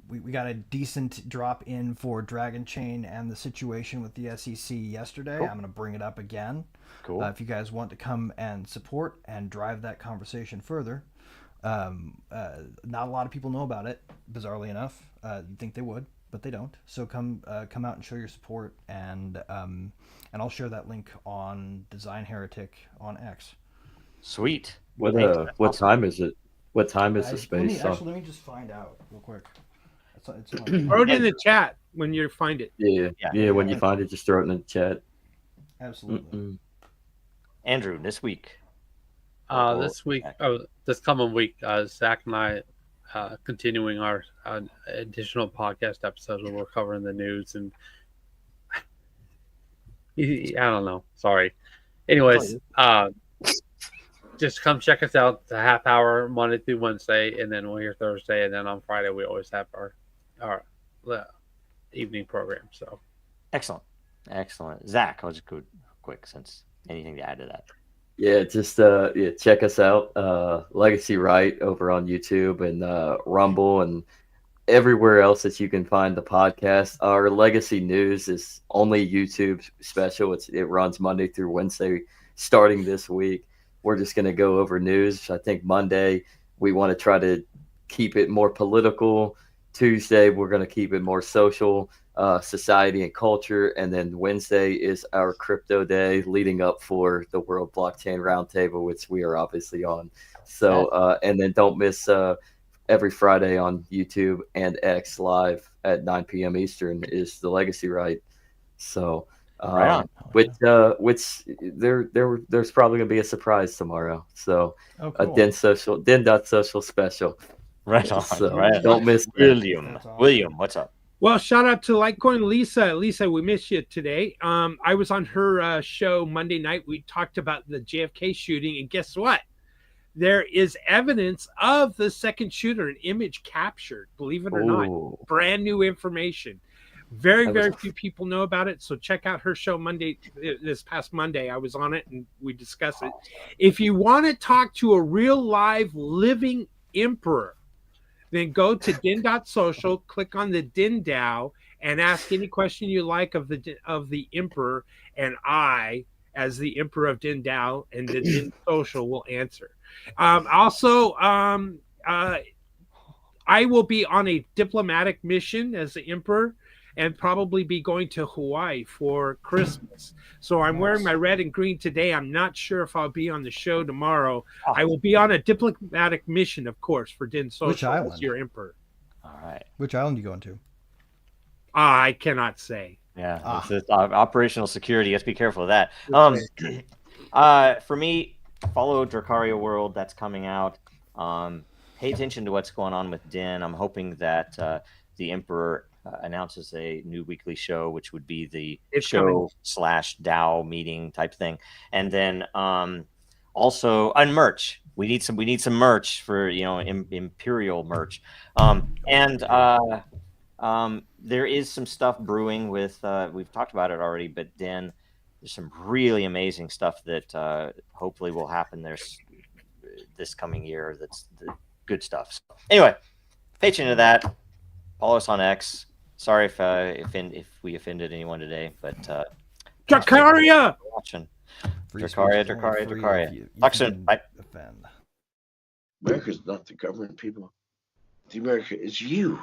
We got a decent drop in for Dragon Chain and the situation with the SEC yesterday. Cool. I'm going to bring it up again. Cool. If you guys want to come and support and drive that conversation further. Not a lot of people know about it, bizarrely enough. You'd think they would, but they don't. So come out and show your support, and I'll share that link on Design Heretic on X. Sweet. What time is it? What time is the space? Let me just find out real quick. Throw it in the chat when you find it. Yeah. When you find it, just throw it in the chat. Absolutely. Andrew, this week. This coming week, Zach and I continuing our additional podcast episodes where we're covering the news and I don't know. Sorry. Anyways, just come check us out. The half hour Monday through Wednesday, and then we're here Thursday, and then on Friday we always have our evening program. So excellent. Zach, I'll just go quick since anything to add to that. Yeah, just check us out, Legacy Right over on YouTube and Rumble and everywhere else that you can find the podcast. Our Legacy News is only YouTube special. It runs Monday through Wednesday, starting this week. We're just going to go over news. I think Monday we want to try to keep it more political. Tuesday we're going to keep it more social, society and culture, and then Wednesday is our crypto day leading up for the World Blockchain Roundtable, which we are obviously on. So and then don't miss every Friday on YouTube and X live at 9 p.m. Eastern is the Legacy Right. So which there's probably gonna be a surprise tomorrow. So cool. A Den.social special. Right on. So right don't miss William. Awesome. William, what's up? Well, shout out to Litecoin Lisa. Lisa, we missed you today. I was on her show Monday night. We talked about the JFK shooting, and guess what? There is evidence of the second shooter, an image captured, believe it or not. Brand new information. Very few people know about it. So check out her show this past Monday. I was on it and we discussed it. If you want to talk to a real live living emperor, then go to din.social, click on the Din DAO, and ask any question you like of the emperor, and I, as the emperor of Din DAO and the Din Social, will answer. I will be on a diplomatic mission as the emperor and probably be going to Hawaii for Christmas. So I'm wearing my red and green today. I'm not sure if I'll be on the show tomorrow. I will be on a diplomatic mission, of course, for Din Social. Which island? As your emperor. All right. Which island are you going to? I cannot say. Yeah, it's operational security. Let's be careful of that. For me, follow Dracaria World. That's coming out. Pay attention to what's going on with Din. I'm hoping that the Emperor announces a new weekly show, which would be the show/DAO meeting type thing, and then also on merch. We need some merch for Imperial merch, there is some stuff brewing with. We've talked about it already, but Din, there's some really amazing stuff that hopefully will happen this coming year. That's the good stuff. So, anyway, pay attention to that. Follow us on X. Sorry if we offended anyone today, but Dracaria! Watching. Dracaria. Talk soon. Bye. America's not the government, people. The America is you.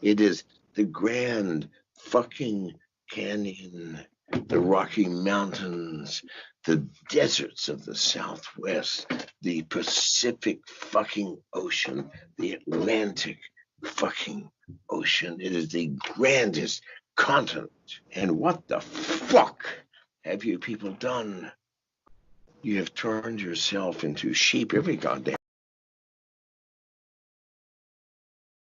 It is the Grand fucking Canyon, the Rocky Mountains, the deserts of the Southwest, the Pacific fucking Ocean, the Atlantic fucking Ocean. It is the grandest continent. And what the fuck have you people done? You have turned yourself into sheep every goddamn